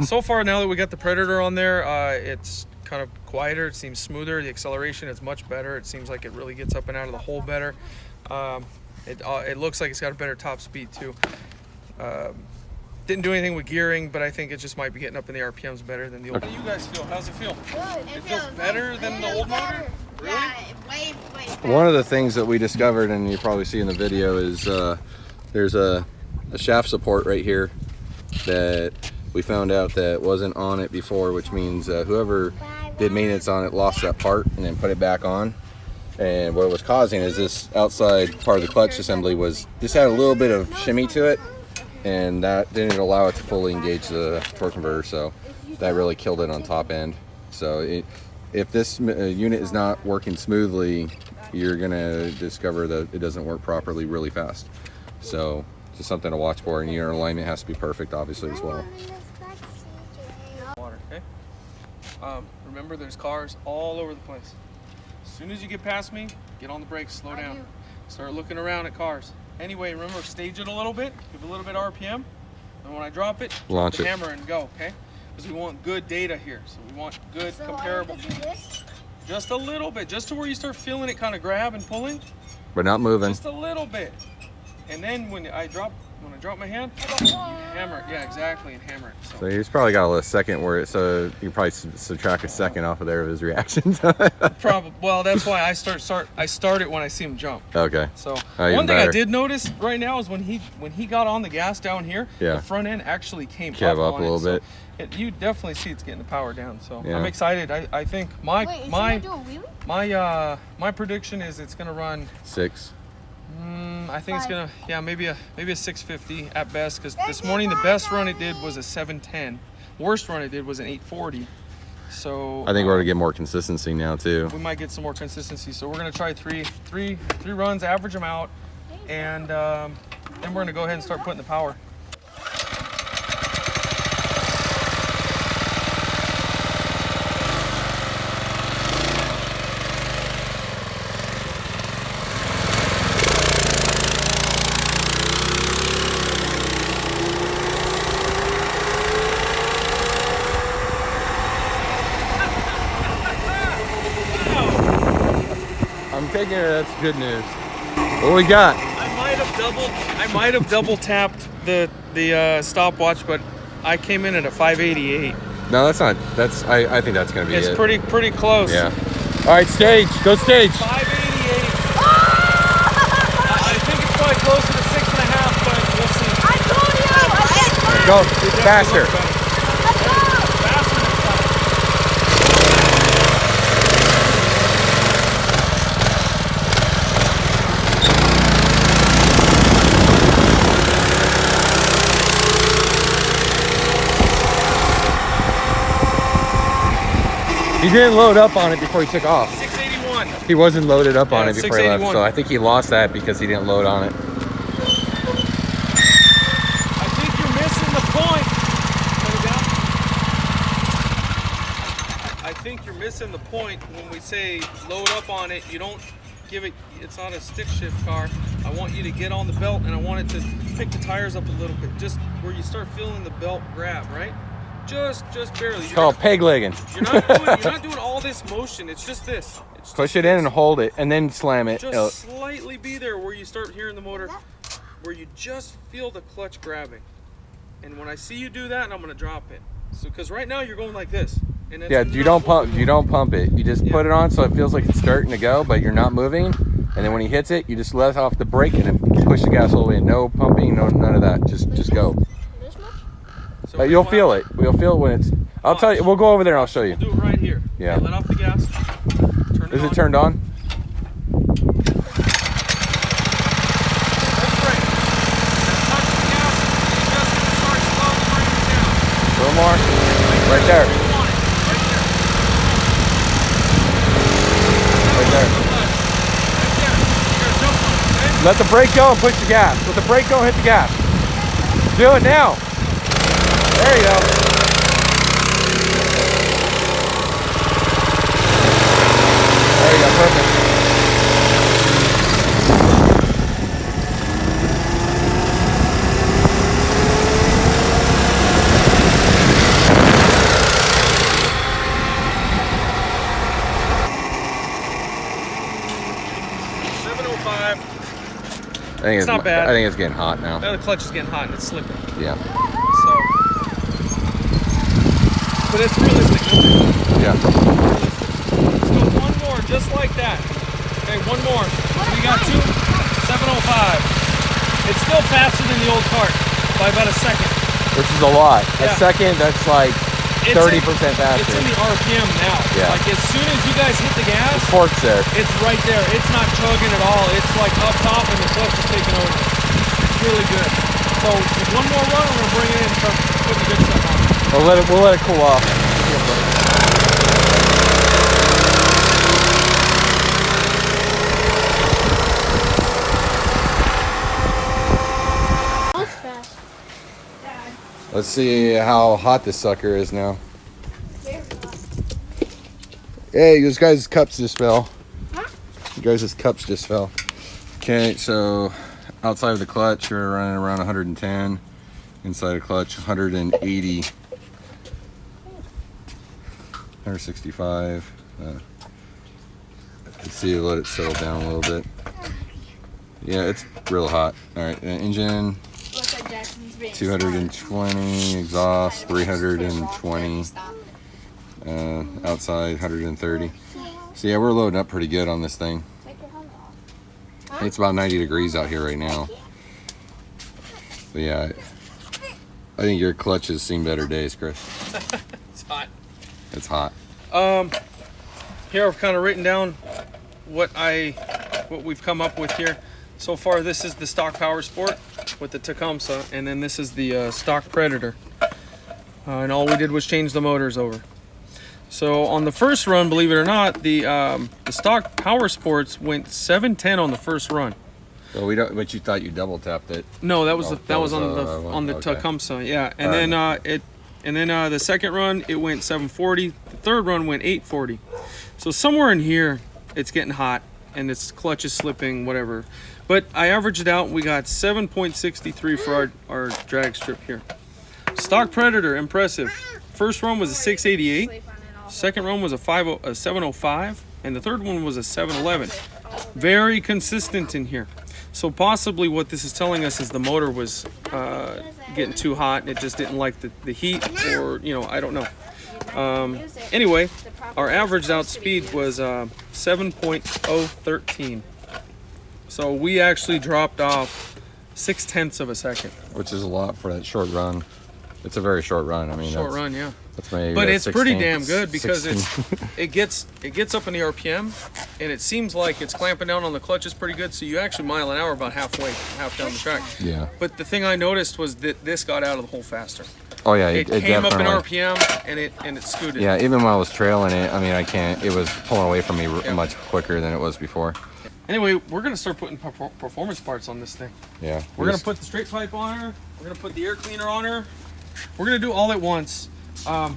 So far, now that we got the Predator on there, it's kind of quieter. It seems smoother. The acceleration is much better. It seems like it really gets up and out of the hole better. It looks like it's got a better top speed too. Didn't do anything with gearing, but I think it just might be getting up in the RPMs better than the old. How do you guys feel? How's it feel? Good. It feels better than the old motor? Really? Yeah, way better. One of the things that we discovered, and you probably see in the video, is there's a shaft support right here that we found out that wasn't on it before, which means whoever did maintenance on it lost that part and then put it back on. And what it was causing is this outside part of the clutch assembly just had a little bit of shimmy to it, and that didn't allow it to fully engage the torque converter, so that really killed it on top end. So if this unit is not working smoothly, you're gonna discover that it doesn't work properly really fast. So just something to watch for, and your alignment has to be perfect obviously as well. Water, okay? Remember, there's cars all over the place. As soon as you get past me, get on the brakes, slow down. Start looking around at cars. Anyway, remember, stage it a little bit, give a little bit RPM, and when I drop it, Launch the it. hammer and go, okay? Because we want good data here, so we want good, comparable. Just a little bit, just to where you start feeling it kind of grab and pulling. But not moving. Just a little bit. And then when I drop my hand, you hammer it. Yeah, exactly, and hammer it. So he's probably got a second where you probably subtract a second off of there of his reaction time. Probably. Well, that's why I start it when I see him jump. Okay. So Even one thing I better. did notice right now is when he got on the gas down here, Yeah. the front end actually came Kev up on a little it. bit. So you definitely see it's getting the power down. So Yeah. I'm excited. I think Wait, is he gonna do a wheelie? my prediction is it's gonna run 6. I think it's gonna, maybe a 650 at best. Because this morning the best run it did was a 710. Worst run it did was an 840. So I think we're gonna get more consistency now too. we might get some more consistency. So we're gonna try three runs, average them out, and then we're gonna go ahead and start putting the power. I'm taking it. That's good news. What we got? I might have double tapped the stopwatch, but I came in at a 588. No, that's not. That's. I think that's gonna be It's it. pretty close. Yeah. All right, stage. Go stage. 588. I think it's probably closer to 6.5, but we'll see. I told you. Go faster. Faster next time. He didn't load up on it before he took off. 681. He wasn't loaded up on Yeah, it before he left, 681. so I think he lost that because he didn't load on it. I think you're missing the point. Put it down. I think you're missing the point when we say load up on it. You don't give it. It's not a stick shift car. I want you to get on the belt, and I want it to pick the tires up a little bit, just where you start feeling the belt grab, right? Just barely. It's called peg legging. You're not doing all this motion. It's just this. It's Push just it in this. and hold it, and then slam it. Just slightly be there where you start hearing the motor, where you just feel the clutch grabbing. And when I see you do that, I'm gonna drop it. So, because right now you're going like this. And it's Yeah, you not don't pump. moving. You don't pump it. You just put it on so it feels like it's starting to go, but you're not moving. And then when he hits it, you just let off the brake and then push the gas all the way. No pumping, no none of that. Just go. This much? So You'll we'll feel have- it. We'll feel it when it's. I'll tell you. We'll go over there and I'll show you. We'll do it right here. Yeah. Okay, let off the gas. Turn Is on. it turned on? That's great. Now touch the gas. It's just gonna start slowly bringing it down. A little more. Right there. Where you want it. Right there. Right there. Right there. Here, jump on it, okay? Let the brake go and push the gas. Let the brake go and hit the gas. Do it now. There you go. There you go. Perfect. I think It's not bad. I think it's getting hot now. Now the clutch is getting hot and it's slipping. Yeah. So, but it's realistic. Yeah. Let's go one more, just like that. Okay, one more. We got 705. It's still faster than the old cart by about a second. Which is a lot. A Yeah. second, that's like It's 30% It's faster. in the RPM now. Yeah. Like as soon as you guys hit the gas, Fork's there. it's right there. It's not chugging at all. It's like up top and the clutch is taking over. It's really good. So with one more run, we're gonna bring it in and start putting the good stuff on. We'll let it cool off. That's fast. Let's see how hot this sucker is now. Hey, this guy's cups just fell. You guys' cups just fell. Okay, so outside of the clutch, you're running around 110. Inside the clutch, 180. 165. Let's see, let it settle down a little bit. Yeah, it's real hot. All right, engine, 220, exhaust 320, outside 130. So yeah, we're loading up pretty good on this thing. It's about 90 degrees out here right now. But yeah, I think your clutch has seen better days, Chris. It's hot. It's hot. Here I've kind of written down what we've come up with here. So far, this is the stock Power Sport with the Tecumseh, and then this is the stock Predator. And all we did was change the motors over. So on the first run, believe it or not, the stock Power Sports went 710 on the first run. So we don't. But you thought you double tapped it. No, that was Oh, that was on the okay. Tecumseh, yeah. And then the second run it went 740. The third run went 840. So somewhere in here, it's getting hot and its clutch is slipping, whatever. But I averaged it out. We got 7.63 for our drag strip here. Stock Predator, impressive. First run was a 688. Second run was a 705, and the third one was a 711. Very consistent in here. So possibly what this is telling us is the motor was getting too hot and it just didn't like the heat, or I don't know. Anyway, our averaged out speed was 7.013. So we actually dropped off 0.6 of a second. Which is a lot for that short run. It's a very short run. I mean, Short run, yeah. That's maybe. But it's 16, pretty damn good because 16. it gets up in the RPM, and it seems like it's clamping down on the clutches pretty good. So you actually mile an hour about half down the track. Yeah. But the thing I noticed was that this got out of the hole faster. Oh yeah, It came up in definitely- RPM and it scooted. Yeah, even when I was trailing it, I mean, it was pulling away from me much quicker than it was before. Anyway, we're gonna start putting performance parts on this thing. Yeah. We're gonna put the straight pipe on her. We're gonna put the air cleaner on her. We're gonna do all at once. I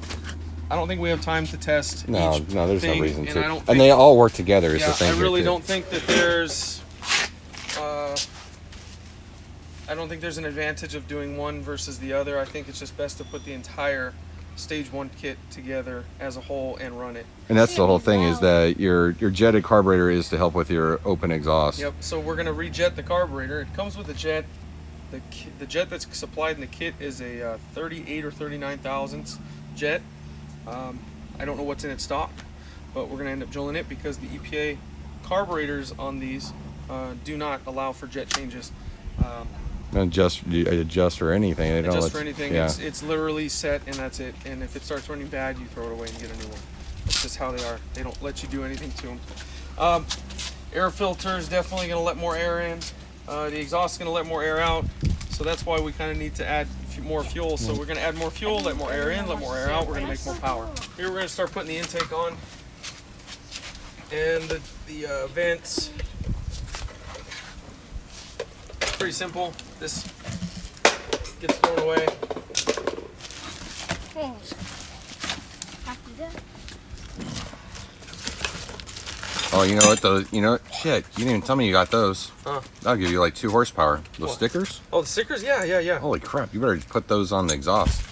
don't think we have time to test. No, each there's thing, no reason and to. I don't And think, they all work together. Is yeah, the thing. I really here, too. don't think that there's. I don't think there's an advantage of doing one versus the other. I think it's just best to put the entire stage 1 kit together as a whole and run it. And that's the whole thing, is that your jetted carburetor is to help with your open exhaust. Yep. So we're gonna rejet the carburetor. It comes with a jet. The jet that's supplied in the kit is a 38 or 39 thousandths jet. I don't know what's in its stock, but we're gonna end up drilling it because the EPA carburetors on these do not allow for jet changes. Don't adjust for anything. They don't Just let for anything, Yeah. it's literally set and that's it. And if it starts running bad, you throw it away and get a new one. That's just how they are. They don't let you do anything to them. Air filter is definitely gonna let more air in. The exhaust is gonna let more air out. So that's why we kind of need to add more fuel. So we're gonna add more fuel, let more air in, let more air out. We're gonna make more power. Here we're gonna start putting the intake on and the vents. Pretty simple. This gets thrown away. Oh, you know what? Shit. You didn't even tell me you got those. Huh. That'll give you like 2 horsepower. Those What? stickers? Oh, the stickers? Yeah. Holy crap! You better put those on the exhaust.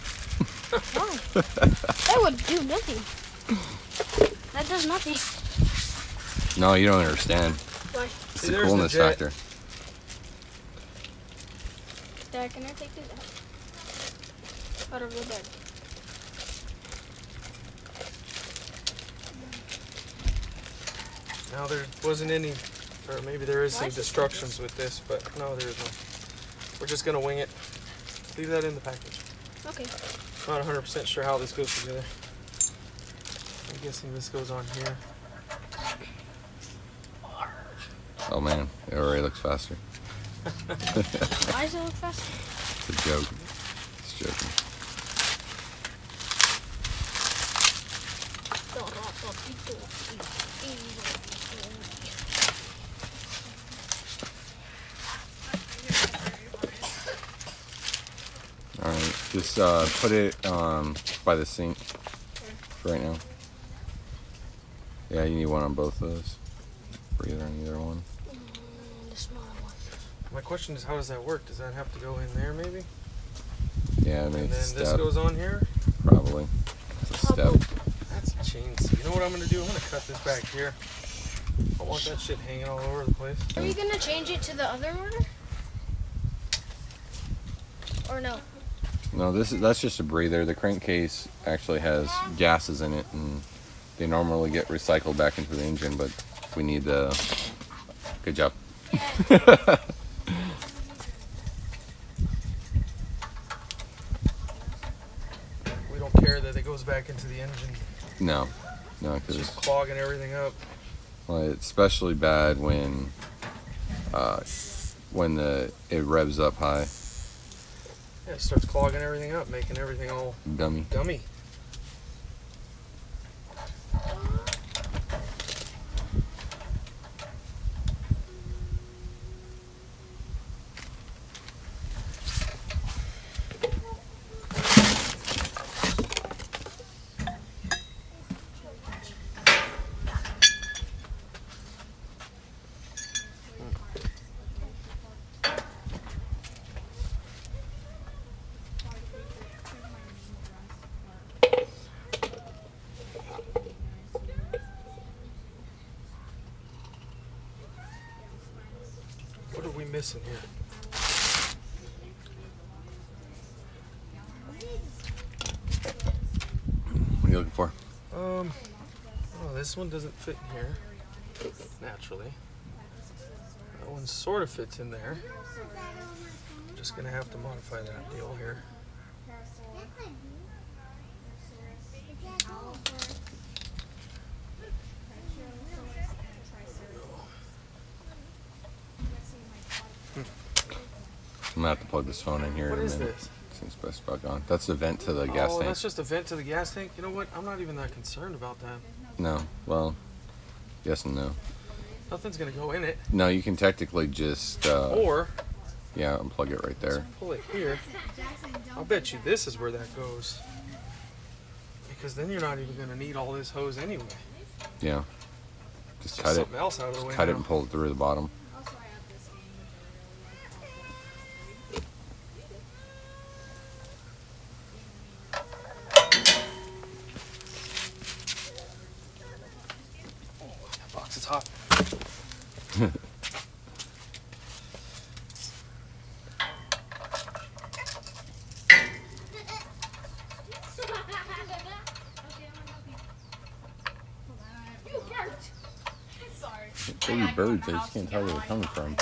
That would do nothing. That does nothing. No, you don't understand. Why? It's See, the there's the coolness jet. factor. Dad, can I take these out of the bed? Now there wasn't any, or maybe there is some destructions with this, but no, there is none. We're just gonna wing it. Leave that in the package. Okay. Not 100% sure how this goes together. I'm guessing this goes on here. Oh man, it already looks faster. Why does it look faster? It's a joke. It's joking. All right, just put it by the sink for right now. Yeah, you need one on both of those. Breather on either one. The smaller one. My question is, how does that work? Does that have to go in there, maybe? Yeah, I mean, And then it's a this step. goes on here? Probably. It's a step. That's a chainsaw. You know what I'm gonna do? I'm gonna cut this back here. I want that shit hanging all over the place. Are you gonna change it to the other motor? Or no? No, that's just a breather. The crankcase actually has gases in it, and they normally get recycled back into the engine, but we need the. Good job. We don't care that it goes back into the engine. No, It's because just clogging everything up. well, it's especially bad when when it revs up high. Yeah, it starts clogging everything up, making everything all Gummy. gummy. What are we missing here? What are you looking for? Oh, this one doesn't fit in here naturally. That one sort of fits in there. I'm just gonna have to modify that deal here. I'm gonna have to plug this phone in here What in a is minute. this? Seems supposed to be back on. That's the vent to the gas Oh, tank. that's just a vent to the gas tank? You know what? I'm not even that concerned about that. No. Well, yes and no. Nothing's gonna go in it. No, you can technically just Or yeah, unplug it right there. pull it here. I'll bet you this is where that goes. Because then you're not even gonna need all this hose anyway. Yeah. Just Just cut it. something else out of the way. Cut it now. and pull it through the bottom. That box is hot. Baby birds, I just can't tell where they're coming from.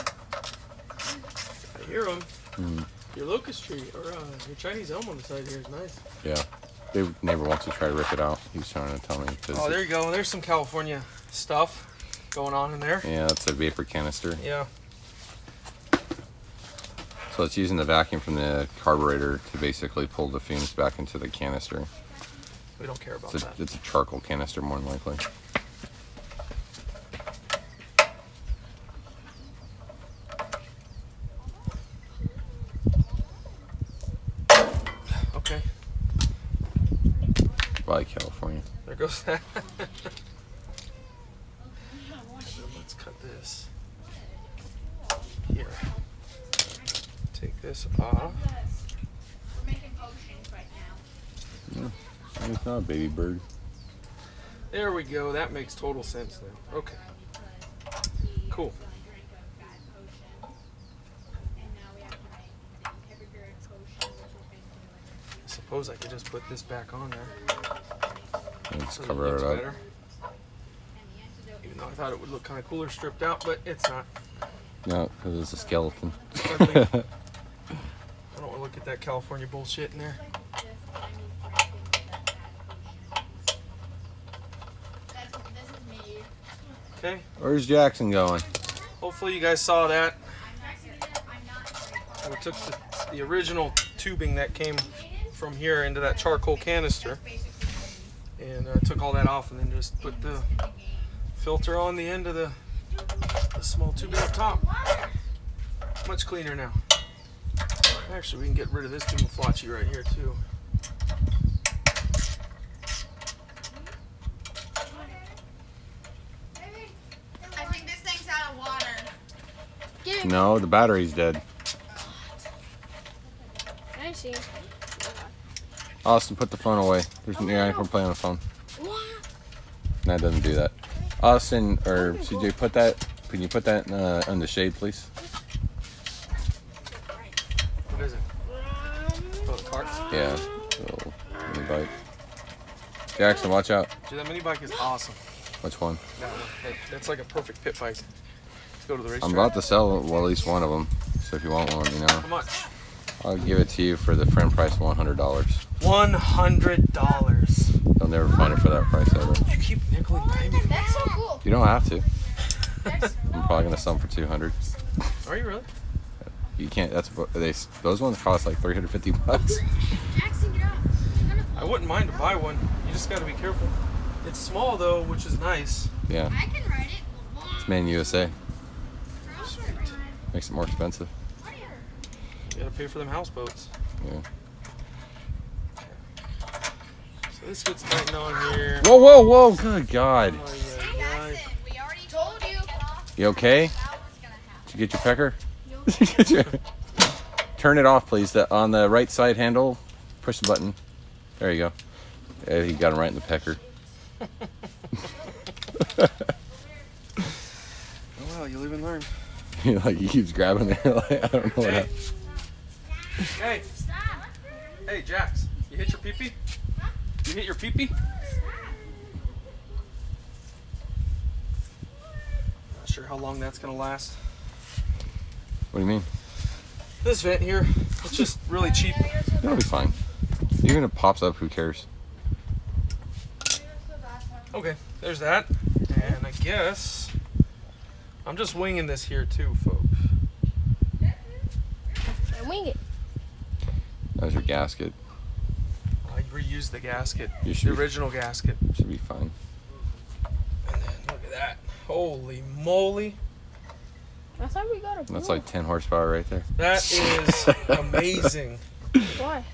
I hear them. Your locust tree or your Chinese elm on the side here is nice. Yeah. They never wants to try to rip it out. He was trying to tell me. 'Cause Oh, there you go. There's some California stuff going on in there. yeah, that's a vapor canister. Yeah. So it's using the vacuum from the carburetor to basically pull the fumes back into the canister. We don't care about It's that. a charcoal canister more than likely. Okay. By California. There goes that. So let's cut this. Here. Take this off. We're making potions right now. It's not a baby bird. There we go. That makes total sense now. Okay. Cool. I suppose I could just put this back on there. Let's So that cover looks it up. better. Even though I thought it would look kind of cooler stripped out, but it's not. No, because it's a skeleton. Ugly. I don't want to look at that California bullshit in there. Okay. Where's Jackson going? Hopefully you guys saw that. We took the original tubing that came from here into that charcoal canister and took all that off and then just put the filter on the end of the small tubing up top. Much cleaner now. Actually, we can get rid of this camouflage right here too. I think this thing's out of water. No, the battery's dead. I see. Austin, put the phone away. There's no I can play on the phone. What? No, it doesn't do that. Austin or CJ, put that. Can you put that on the shade, please? What is it? Oh, the cart? Yeah. Little mini bike. Jackson, watch out. Dude, that mini bike is awesome. Which one? That one. That's like a perfect pit bike. Let's go to the racetrack. I'm about to sell well, at least one of them. So if you want one, you know, How much? I'll give it to you for the friend price of $100. $100. You'll never find it for that price ever. You keep nickel and diming me. That's so cool. You don't have to. I'm probably gonna sell them for $200. Are you really? You can't. That's what those ones cost like $350. Jackson, get off. I wouldn't mind to buy one. You just got to be careful. It's small though, which is nice. Yeah, I can ride it. it's made in USA. Sweet. Makes it more expensive. You got to pay for them houseboats. Yeah. So this gets tightened on here. Whoa, whoa, whoa! Good God. Oh, yeah, yeah. We already told you. You okay? Did you get your pecker? Turn it off, please. On the right side handle, push the button. There you go. Yeah, he got him right in the pecker. Oh, well, you live and learn. Like he keeps grabbing there. Like, I don't know what happened. Hey, hey, Jax, you hit your pee-pee? You hit your pee-pee? Not sure how long that's gonna last. What do you mean? This vent here, it's just really cheap. It'll be fine. Even if it pops up, who cares? Okay, there's that. And I guess I'm just winging this here too, folks. And wing it. That was your gasket. I reused the gasket, You should the be- original gasket. Should be fine. And then look at that. Holy moly. That's how we got a That's like 10 horsepower right there. That is amazing. Why?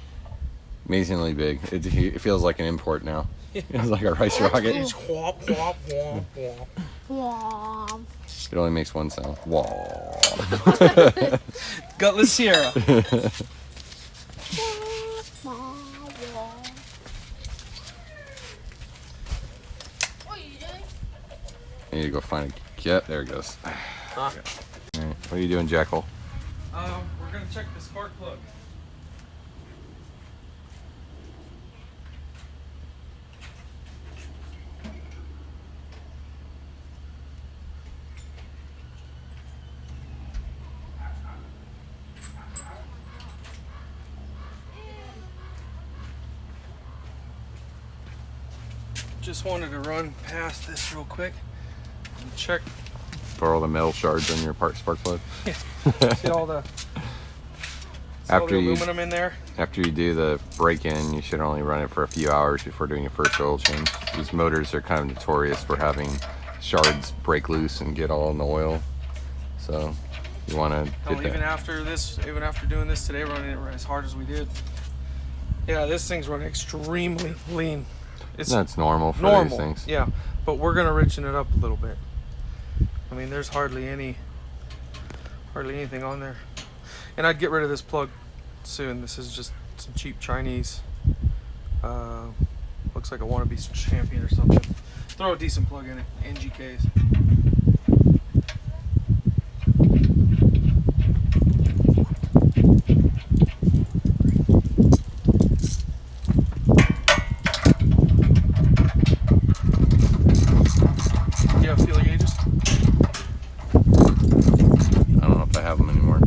Amazingly big. It feels like an import now. It's like a rice rocket. It's whop, whop, whop, whop. Wow. It only makes one sound. Wah. Gutless Sierra. I need to go find a. Yep, there it goes. Huh? Alright, what are you doing, Jackal? We're gonna check the spark plug. Just wanted to run past this real quick and check. For all the metal shards on your spark plug. See all the After you aluminum in there. After you do the break-in, you should only run it for a few hours before doing your first oil change. These motors are kind of notorious for having shards break loose and get all in the oil. So you want to Hell, get even that. after this, even after doing this today, running it as hard as we did. Yeah, this thing's running extremely lean. It's That's normal for normal. these things. Yeah, but we're gonna richen it up a little bit. I mean, there's hardly anything on there. And I'd get rid of this plug soon. This is just some cheap Chinese. Looks like a wannabe champion or something. Throw a decent plug in it. NGKs. You have feeler gauges? I don't know if I have them anymore.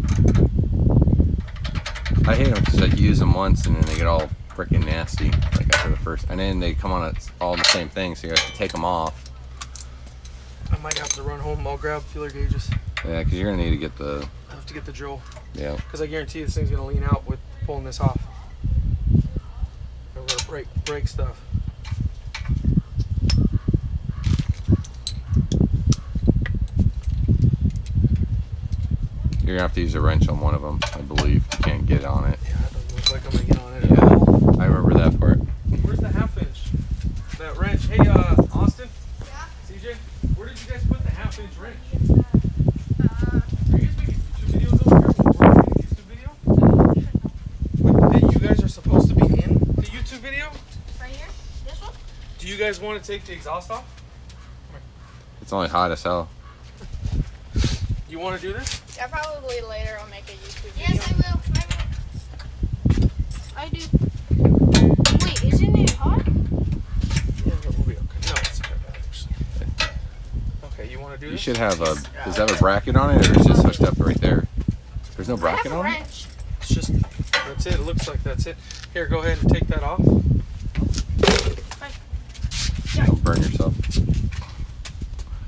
I hate them because I use them once and then they get all freaking nasty. Like after the first, and then they come on all the same thing, so you have to take them off. I might have to run home. I'll grab feeler gauges. Yeah, because you're gonna need to get the. I have to get the drill. Yeah. Because I guarantee this thing's gonna lean out with pulling this off. We're gonna break stuff. You're gonna have to use a wrench on one of them, I believe. You can't get on it. Yeah, it doesn't look like I'm gonna get on it at Yeah, all. I remember that part. Where's the half inch? That wrench. Hey, Austin? Yeah? CJ? Where did you guys put the half inch wrench? Are you guys making YouTube videos over here? We're making a YouTube video? That you guys are supposed to be in the YouTube video? Right here? This one? Do you guys want to take the exhaust off? It's only hot as hell. You want to do this? Yeah, probably later I'll make a YouTube video. Yes, I will. I do. Wait, isn't it hot? Yeah, but we'll be okay. No, it's okay, actually. Okay, you want to do You this? should have a. Does that have a bracket on it, or is it just hooked up right there? There's no I have bracket a on it. wrench. It's just, that's it. It looks like that's it. Here, go ahead and take that off. Don't burn yourself.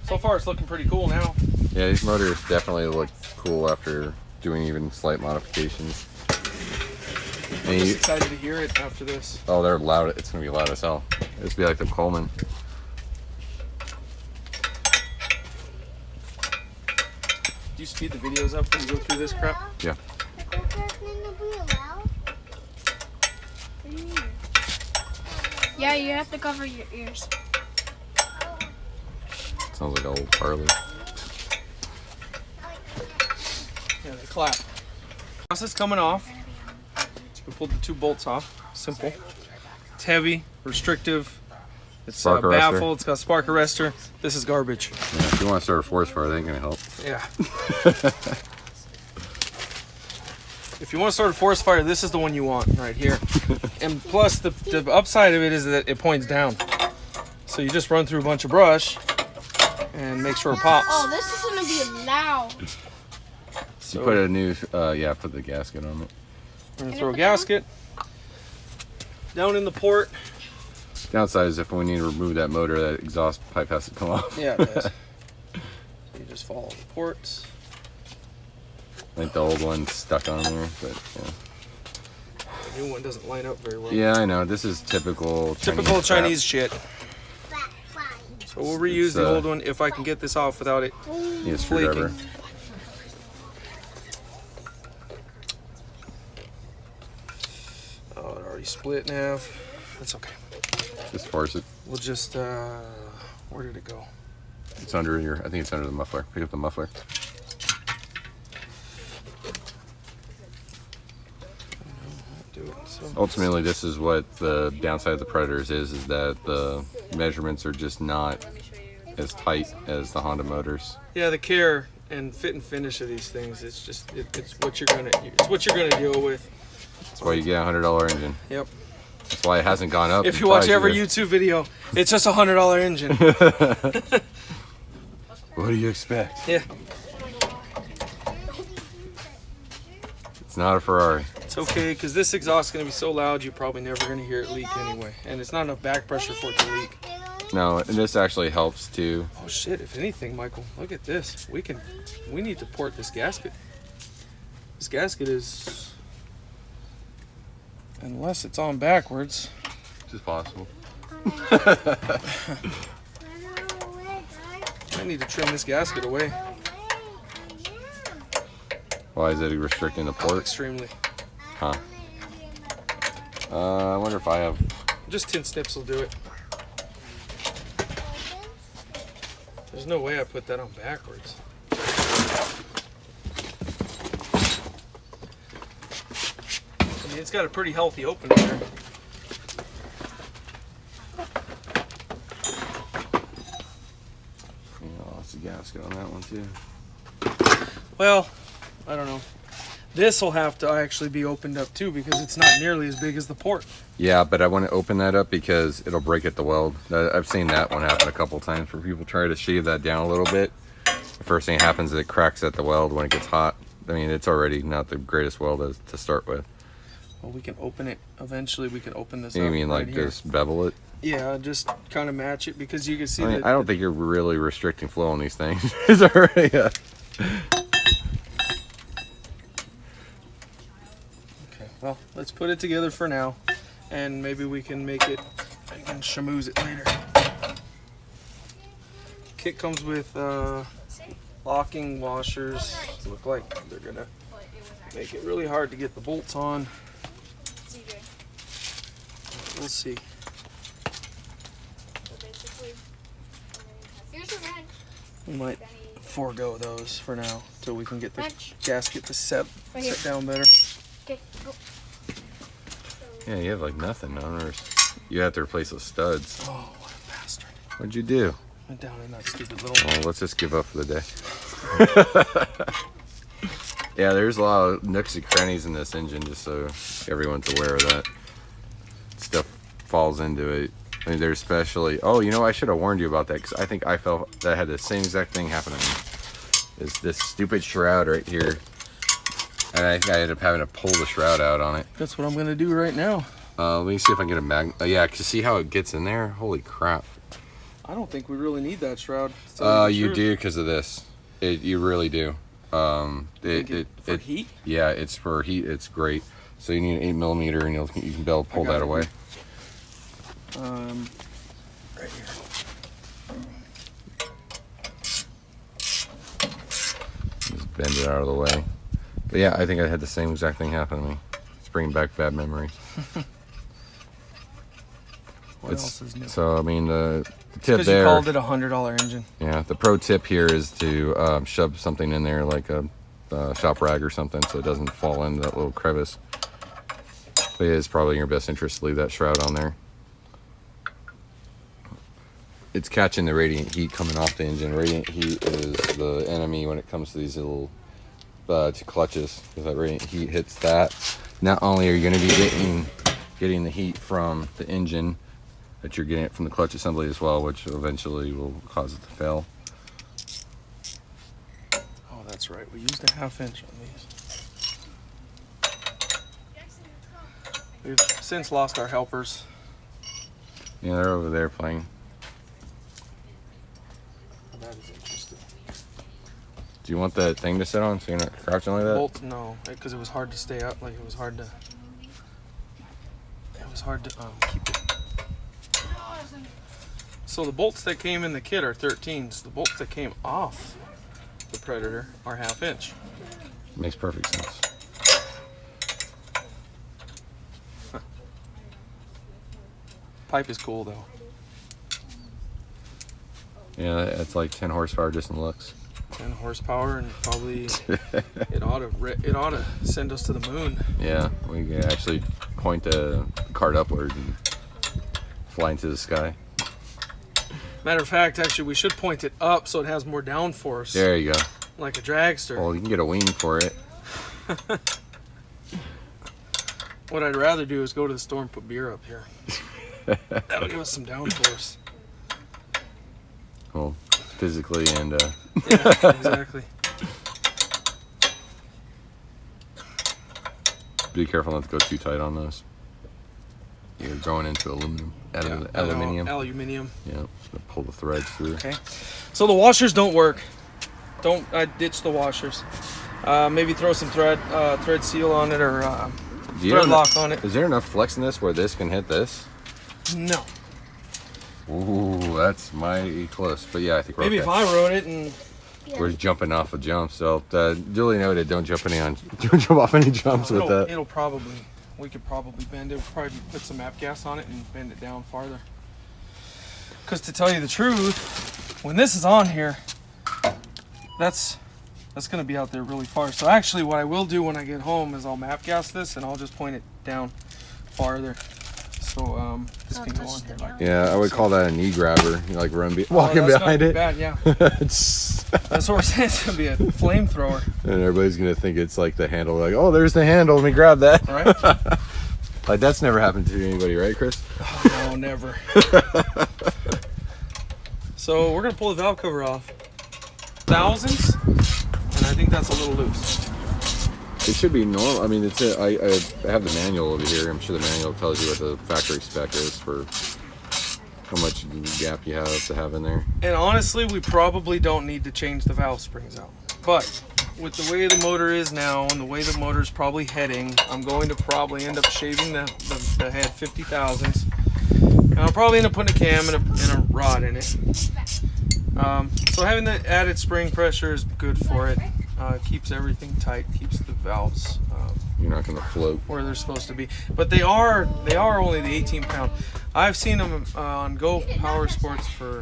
So far, it's looking pretty cool now. Yeah, these motors definitely look cool after doing even slight modifications. I'm just excited to hear it after this. Oh, they're loud. It's gonna be loud as hell. It's be like the Coleman. Do you speed the videos up when you go through this crap? Yeah. Yeah, you have to cover your ears. Sounds like an old Harley. Yeah, they clap. Process coming off. We pulled the 2 bolts off. Simple. It's heavy, restrictive. It's Spark arrestor. baffled. It's got spark arrestor. This is garbage. Yeah, if you want to start a forest fire, that ain't gonna help. Yeah. If you want to start a forest fire, this is the one you want right here. And plus, the upside of it is that it points down. So you just run through a bunch of brush and make sure it pops. Oh, this is gonna be loud. So You put a new, yeah, put the gasket on it. we're gonna throw a gasket down in the port. Downside is if we need to remove that motor, that exhaust pipe has to come off. Yeah, it does. You just follow the ports. I think the old one's stuck on there, but yeah. The new one doesn't line up very well. Yeah, I know. This is typical Typical crap. Chinese shit. So we'll reuse the It's, old one if I can get this off without it Need a screwdriver. flaking. Oh, it already split in half. That's okay. Just force it. We'll just, where did it go? It's under your, I think it's under the muffler. Pick up the muffler. Do it. So, Ultimately, this is what the downside of the Predators is that the measurements are just not as tight as the Honda motors. yeah, the care and fit and finish of these things, it's just, it's what you're gonna deal with. That's why you get a $100 engine. Yep. That's why it hasn't gone up. If you watch Surprised every you. YouTube video, it's just a $100 engine. What do you expect? Yeah. It's not a Ferrari. It's okay, because this exhaust is going to be so loud, you're probably never going to hear it leak anyway. And it's not enough back pressure for it to leak. No, and this actually helps too. Oh shit, if anything, Michael, look at this. We need to port this gasket. This gasket is, unless it's on backwards. Just possible. I need to trim this gasket away. Why is it restricting the port? Extremely. Huh. I wonder if I have. Just tin snips will do it. There's no way I put that on backwards. I mean, it's got a pretty healthy opening there. Lost the gasket on that one too. Well, I don't know. This will have to actually be opened up too because it's not nearly as big as the port. Yeah, but I want to open that up because it'll break at the weld. I've seen that one happen a couple times where people try to shave that down a little bit. The first thing that happens is it cracks at the weld when it gets hot. I mean, it's already not the greatest weld to start with. Well, we can open it. Eventually, we can open this up. You mean like right here. just bevel it? Yeah, just kind of match it because you can see I mean, that. I don't think you're really restricting flow on these things. It's already Okay, well, let's put it together for now, and maybe we can make it. I can schmooze it later. Kit comes with locking washers. Look like they're gonna make it really hard to get the bolts on. We'll see. Here's a wrench. We might forego those for now till we can get the Wrench. gasket to set Right here. down better. Okay, go. Yeah, you have like nothing on yours. You have to replace those studs. Oh, what a bastard. What'd you do? Went down in that stupid little. Well, let's just give up for the day. Yeah, there's a lot of nooks and crannies in this engine, just so everyone's aware of that. Stuff falls into it. I mean, there's especially. Oh, you know, I should have warned you about that because I think I felt that I had the same exact thing happen to me. Is this stupid shroud right here? And I think I ended up having to pull the shroud out on it. That's what I'm gonna do right now. Let me see if I can get a mag. Yeah, cause see how it gets in there? Holy crap! I don't think we really need that shroud. to tell you the You truth. do because of this. You really do. For heat? Yeah, it's for heat. It's great. So you need an 8mm, and you can be able to pull that away. Right here. Just bend it out of the way. But yeah, I think I had the same exact thing happen to me. It's bringing back bad memories. What else is new? So I mean, the tip Because there. you called it a $100 engine. Yeah, the pro tip here is to shove something in there like a shop rag or something, so it doesn't fall into that little crevice. But it is probably in your best interest to leave that shroud on there. It's catching the radiant heat coming off the engine. Radiant heat is the enemy when it comes to these little to clutches, because that radiant heat hits that. Not only are you going to be getting the heat from the engine, but you're getting it from the clutch assembly as well, which eventually will cause it to fail. Oh, that's right. We used a 1/2 inch on these. We've since lost our helpers. Yeah, they're over there playing. That is interesting. Do you want that thing to sit on so you're not crouching like that? Bolt, no, because it was hard to stay up. Like it was hard to keep it. So the bolts that came in the kit are 13s. The bolts that came off the Predator are 1/2 inch. Makes perfect sense. Pipe is cool though. Yeah, it's like 10 horsepower just in looks. 10 horsepower, and probably it ought to send us to the moon. Yeah, we can actually point the cart upward and fly into the sky. Matter of fact, actually, we should point it up so it has more downforce, There you go. like a dragster. Well, you can get a wing for it. What I'd rather do is go to the store and put beer up here. That'll give us some downforce. Well, physically and Yeah, exactly. be careful not to go too tight on those. You're going into aluminum. Aluminium. Aluminium. Yeah, gonna pull the threads through. Okay. So the washers don't work. I ditch the washers. Maybe throw some thread seal on it, or thread lock on it. Is there enough flex in this where this can hit this? No. Ooh, that's mighty close. But yeah, I think we're Maybe okay. if I rode it and We're just jumping off a jump, so duly noted. Don't jump off any jumps with that. we could probably bend it. We'll probably put some MAP gas on it and bend it down farther. Because to tell you the truth, when this is on here, that's going to be out there really far. So actually, what I will do when I get home is I'll MAP gas this and I'll just point it down farther. So this can go on here like that. Yeah, I would call that a knee grabber. You like walking that's behind not it. Bad, yeah. It's- That's what we're saying. It's gonna be a flamethrower, and everybody's gonna think it's like the handle. Like, oh, there's the handle. Let me grab that. right? Like that's never happened to anybody, right, Chris? Oh, no, never. So we're gonna pull the valve cover off. Thousands, and I think that's a little loose. It should be normal. I mean, I have the manual over here. I'm sure the manual tells you what the factory spec is for how much gap you have to have in there. And honestly, we probably don't need to change the valve springs out. But with the way the motor is now and the way the motor is probably heading, I'm going to probably end up shaving the head 50 thousandths. And I'll probably end up putting a cam and a rod in it. So having the added spring pressure is good for it. It keeps everything tight, keeps the valves You're not going to float. where they're supposed to be. But they are only the 18-pound. I've seen them on Go Power Sports for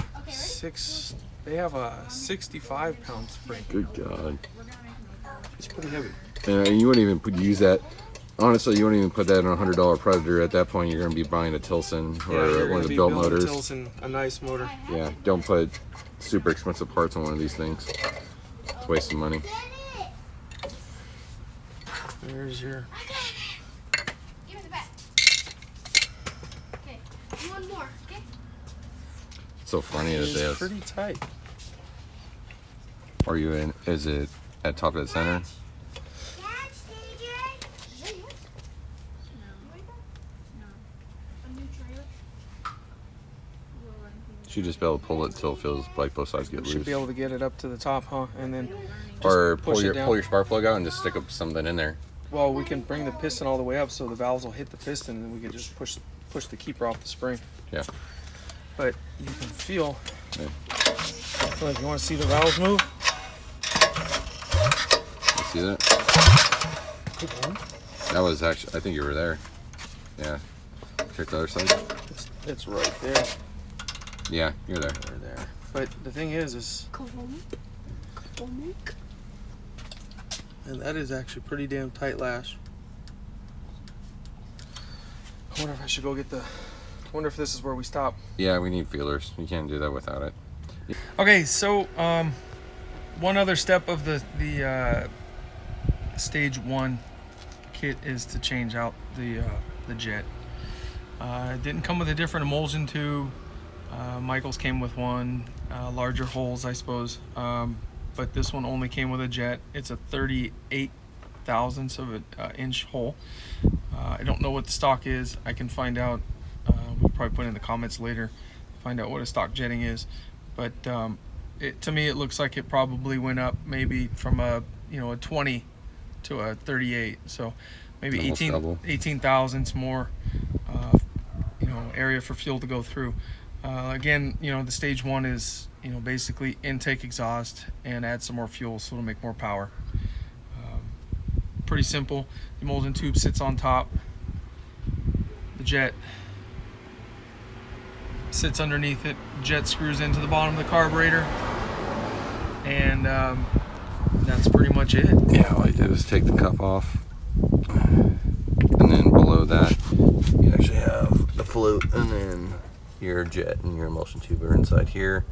they have a 65-pound spring. Good God. It's pretty heavy. And you wouldn't even use that. Honestly, you wouldn't even put that in a $100 Predator. At that point, you're going to be buying a Tilson or one of the built motors. Tilson, a nice motor. Yeah, don't put super expensive parts on one of these things. It's wasting money. There's your. Give me the bat. Okay. One more. Okay. It's so funny that It's they have. pretty tight. Are you in? Is it at top of the center? Should just be able to pull it till it feels like both sides get Should loose. be able to get it up to the top, huh? And then just Or push it down. pull your spark plug out and just stick up something in there. Well, we can bring the piston all the way up so the valves will hit the piston, and we can just push the keeper off the spring. Yeah. But you can feel. Yeah. Like, you want to see the valves move? You see that? That was actually, I think you were there. Yeah. Check the other side. It's right there. Yeah, you're there. Right there. But the thing is, and that is actually pretty damn tight lash. I wonder if I should go get the. I wonder if this is where we stop. Yeah, we need feelers. You can't do that without it. Okay, so one other step of the stage 1 kit is to change out the jet. It didn't come with a different emulsion tube. Michael's came with one, larger holes, I suppose. But this one only came with a jet. It's a 38 thousandths of an inch hole. I don't know what the stock is. I can find out. We'll probably put it in the comments later. Find out what a stock jetting is. But to me, it looks like it probably went up maybe from a 20 to a 38. So maybe 18 thousandths more area for fuel to go through. Again, the stage 1 is basically intake exhaust and add some more fuel so it'll make more power. Pretty simple. The emulsion tube sits on top. The jet sits underneath it. Jet screws into the bottom of the carburetor, and that's pretty much it. Yeah, all I did is take the cup off, and then below that you actually have the float, and then your jet and your emulsion tube are inside here.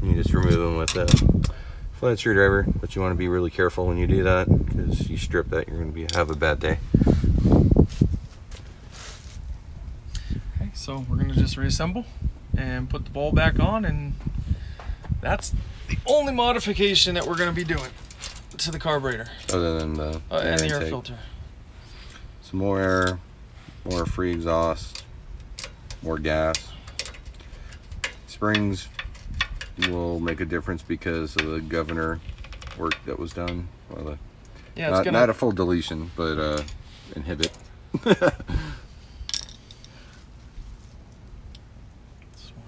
You just remove them with a flat screwdriver, but you want to be really careful when you do that, because you strip that, you're going to have a bad day. Okay, so we're going to just reassemble and put the bowl back on, and that's the only modification that we're going to be doing to the carburetor. Other than the And the air intake. filter. Some more air, more free exhaust, more gas. Springs will make a difference because of the governor work that was done. Well, Yeah, it's not a full deletion, but inhibit. Just want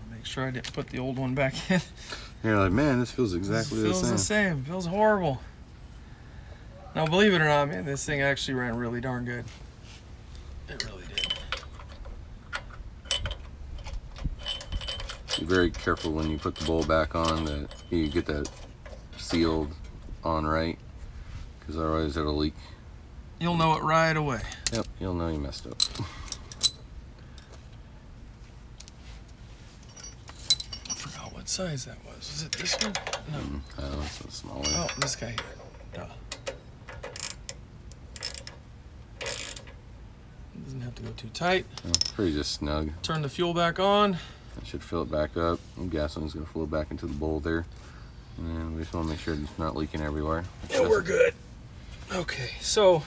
to make sure I didn't put the old one back in. You're like, man, this feels exactly Feels the same. Feels horrible. Now, believe it or not, man, this thing actually ran really darn good. It really did. Be very careful when you put the bowl back on that you get that sealed on right, because otherwise it'll leak. You'll know it right away. Yep, you'll know you messed up. I forgot what size that was. Was it this one? No. Oh, it's a smaller. Oh, this guy here. Duh. Doesn't have to go too tight. Oh, pretty just snug. Turn the fuel back on. That should fill it back up. And gasoline's gonna flow back into the bowl there. And we just want to make sure it's not leaking everywhere. And we're good. Okay, so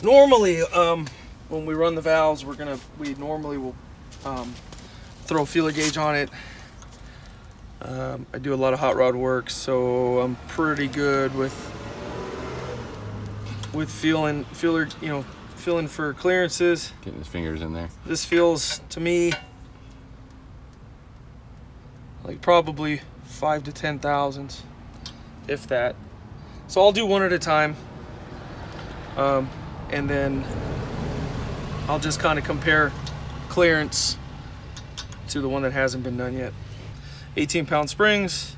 normally when we run the valves, we normally will throw a feeler gauge on it. I do a lot of hot rod work, so I'm pretty good with feeling for clearances. Getting his fingers in there. This feels to me like probably 5 to 10 thousandths, if that. So I'll do one at a time, and then I'll just kind of compare clearance to the one that hasn't been done yet. 18-pound springs,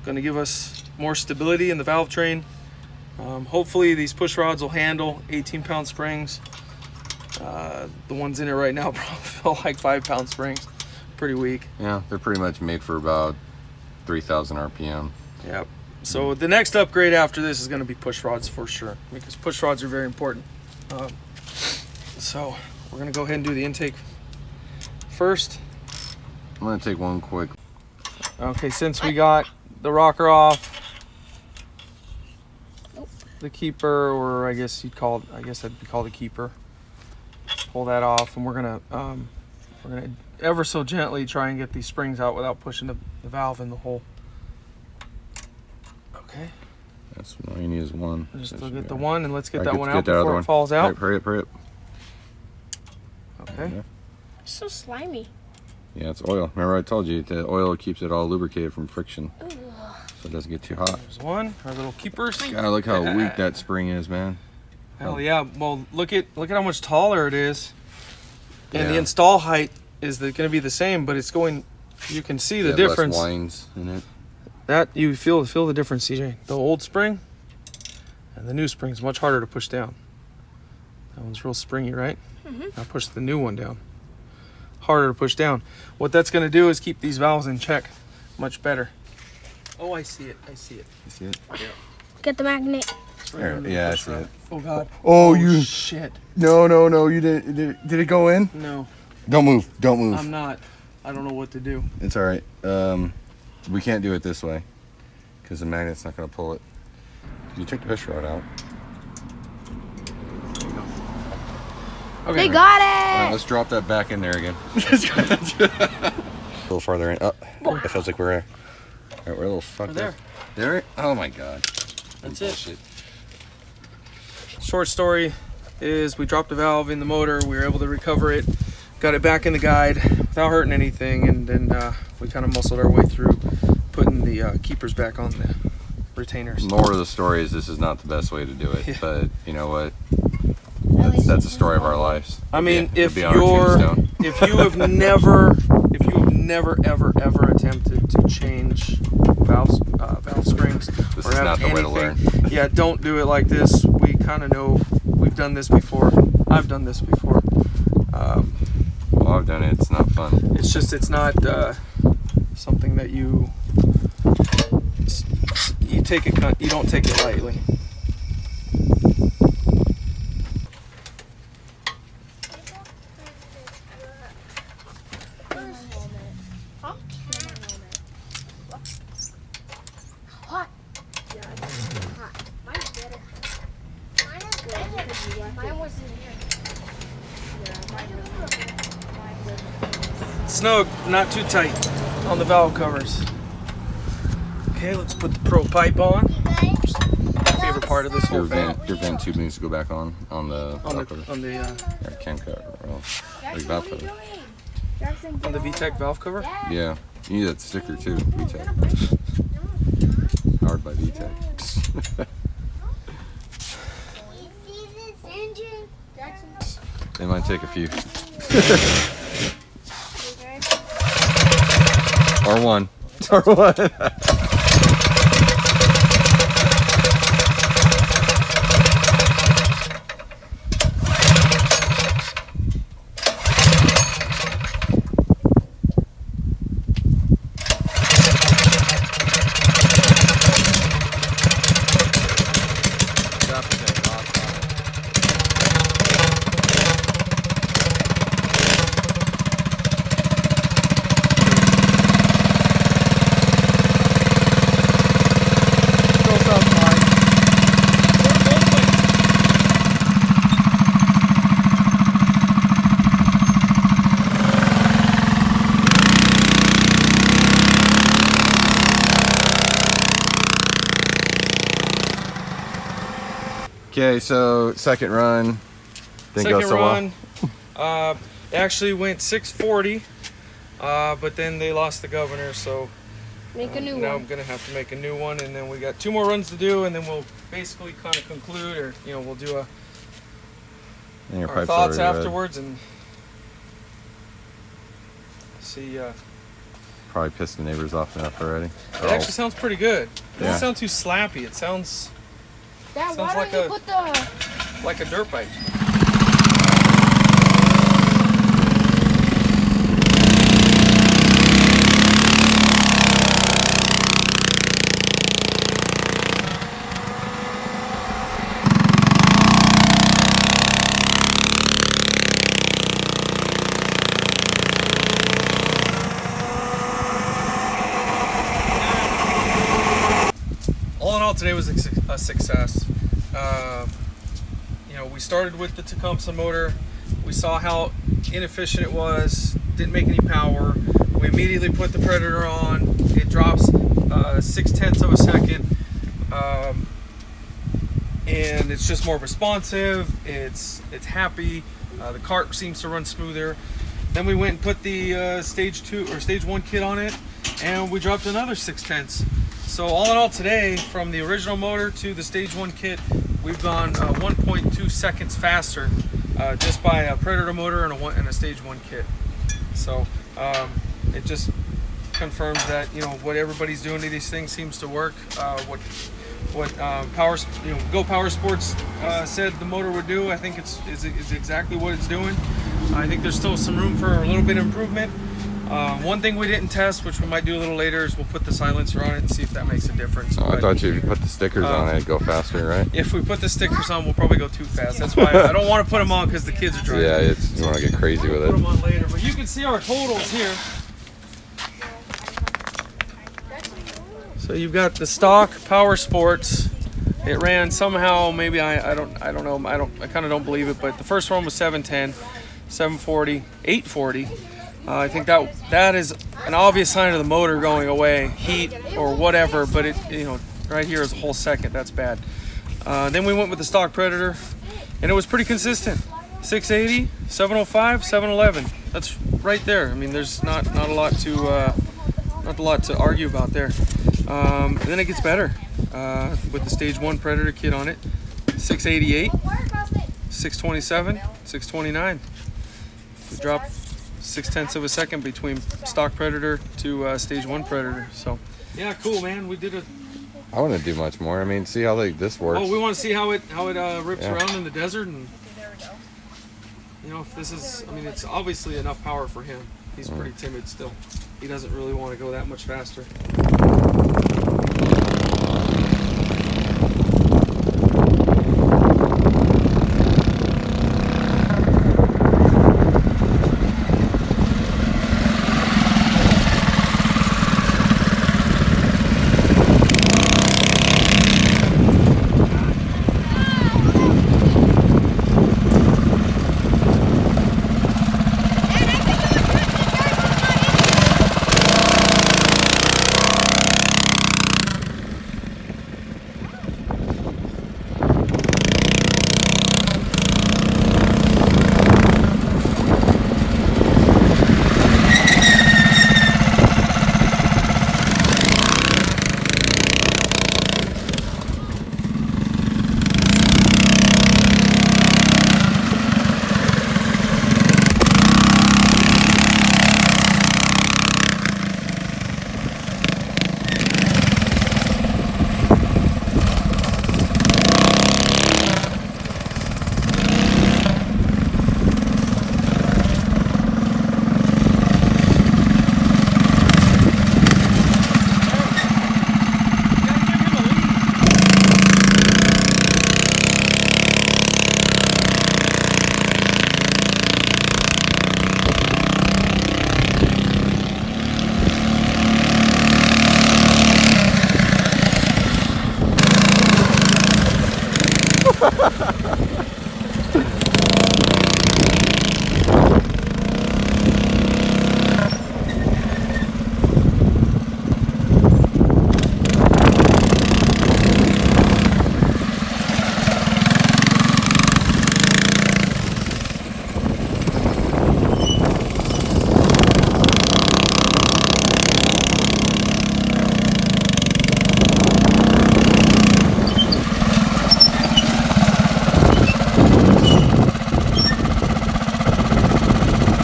going to give us more stability in the valve train. Hopefully these push rods will handle 18-pound springs. The ones in it right now probably feel like 5-pound springs. Pretty weak. Yeah, they're pretty much made for about 3,000 RPM. Yep. So the next upgrade after this is going to be push rods for sure, because push rods are very important. So we're going to go ahead and do the intake first. I'm gonna take one quick. Okay, since we got the rocker off, the keeper, or I guess that'd be called a keeper. Pull that off, and we're gonna We're gonna ever so gently try and get these springs out without pushing the valve in the hole. Okay. That's all you need is one. Just That look should at be the all one and let's get right. that Get- one get out that other before one. it falls out. Hurry up, hurry up. Okay. Yeah. It's so slimy. Yeah, it's oil. Remember I told you the oil keeps it all lubricated from friction, so it doesn't get too hot. There's one. Our little keepers. God, look how weak that spring is, man. Hell yeah. Well, look at how much taller it is. And the Yeah. install height is going to be the same, but it's going. You can see the Yeah, difference. less lines in it. That you feel the difference, CJ. The old spring and the new spring is much harder to push down. That one's real springy, right? Now push the new one down. Harder to push down. What that's going to do is keep these valves in check much better. Oh, I see it. I see it. You see it? Get the magnet. It's right There, under the yeah, I push see rod. it. Oh God. Oh, you. Shit. No, you didn't. Did it go in? No, Don't move. Don't move. I'm not. I don't know what to do. It's all right. We can't do it this way because the magnet's not going to pull it. You took the push rod out. Okay. They got All right, it. let's drop that back in there again. A little farther in. Oh, it feels like we're. All right, we're a little fucked There. up. There. Oh my God. That's it. Bullshit. Short story is we dropped the valve in the motor. We were able to recover it, got it back in the guide without hurting anything, and then we kind of muscled our way through putting the keepers back on the retainers. Moral of the story is this is not the best way to do it, Yeah. but you know what? That's the story of our lives. I mean, It'd be on our tombstone. if you have never ever attempted to change valve springs This or is have not the way to anything, yeah, don't do it like this. We kind of know, we've done this before. I've done this before. Well, I've done it. It's not fun. It's not something that you take it. You don't take it lightly. Hot. Yeah, it's hot. Mine's better. Mine is good. Mine wasn't here. Snug, not too tight on the valve covers. Okay, let's put the pro pipe on. My favorite part of this whole thing. Your vent tube needs to go back on the On valve cover. the Or can cut. Well, like valve cover. on the VTEC valve cover. Yeah, you need that sticker too. VTEC. Powered by VTEC. They might take a few. Or one. Or one. Okay, so second run didn't go Second so run, it actually went 640, but then they lost the governor, so Make a new now one. I'm gonna have to make a new one, and then we got 2 more runs to do, and then we'll basically kind of conclude, or we'll do And your our pipe's thoughts already red. afterwards and see. It Probably pissed the neighbors off enough already. actually sounds pretty good. It doesn't Yeah. sound too slappy. It sounds Dad, Sounds why like don't a- you put the... like a dirt bike. All in all, today was a success. We started with the Tecumseh motor. We saw how inefficient it was. didn't make any power. We immediately put the Predator on. It drops 0.6 of a second, and it's just more responsive. It's happy. The cart seems to run smoother. Then we went and put the stage 2 or stage 1 kit on it, and we dropped another 0.6. So all in all today, from the original motor to the stage 1 kit, we've gone 1.2 seconds faster just by a Predator motor and a stage 1 kit. So it just confirms that, you know, what everybody's doing to these things seems to work. What Go Power Sports said the motor would do, I think is exactly what it's doing. I think there's still some room for a little bit of improvement. One thing we didn't test, which we might do a little later, is we'll put the silencer on it and see if that makes a difference. Oh, I thought if you put the stickers on it, it'd go faster, right? If we put the stickers on, we'll probably go too fast. That's why I don't want to put them on, because the kids are driving. Yeah, you want to get crazy with Put it. them on later, but you can see our totals here. So you've got the stock Power Sports. It ran somehow, maybe I don't know, I kind of don't believe it, but the first one was 710, 740, 840. I think that is an obvious sign of the motor going away, heat or whatever, but it, you know, right here is a whole second. That's bad. Then we went with the stock Predator, and it was pretty consistent. 680, 705, 711. That's right there. I mean, there's not a lot to argue about there. And then it gets better with the stage 1 Predator kit on it. 688, 627, 629. We dropped 0.6 of a second between stock Predator to stage 1 Predator. So yeah, cool, man. We did it. I want to do much more. I mean, see how this works. Oh, we want to see how it rips around in the desert, and you know, if this is, I mean, it's obviously enough power for him. He's pretty timid still. He doesn't really want to go that much faster.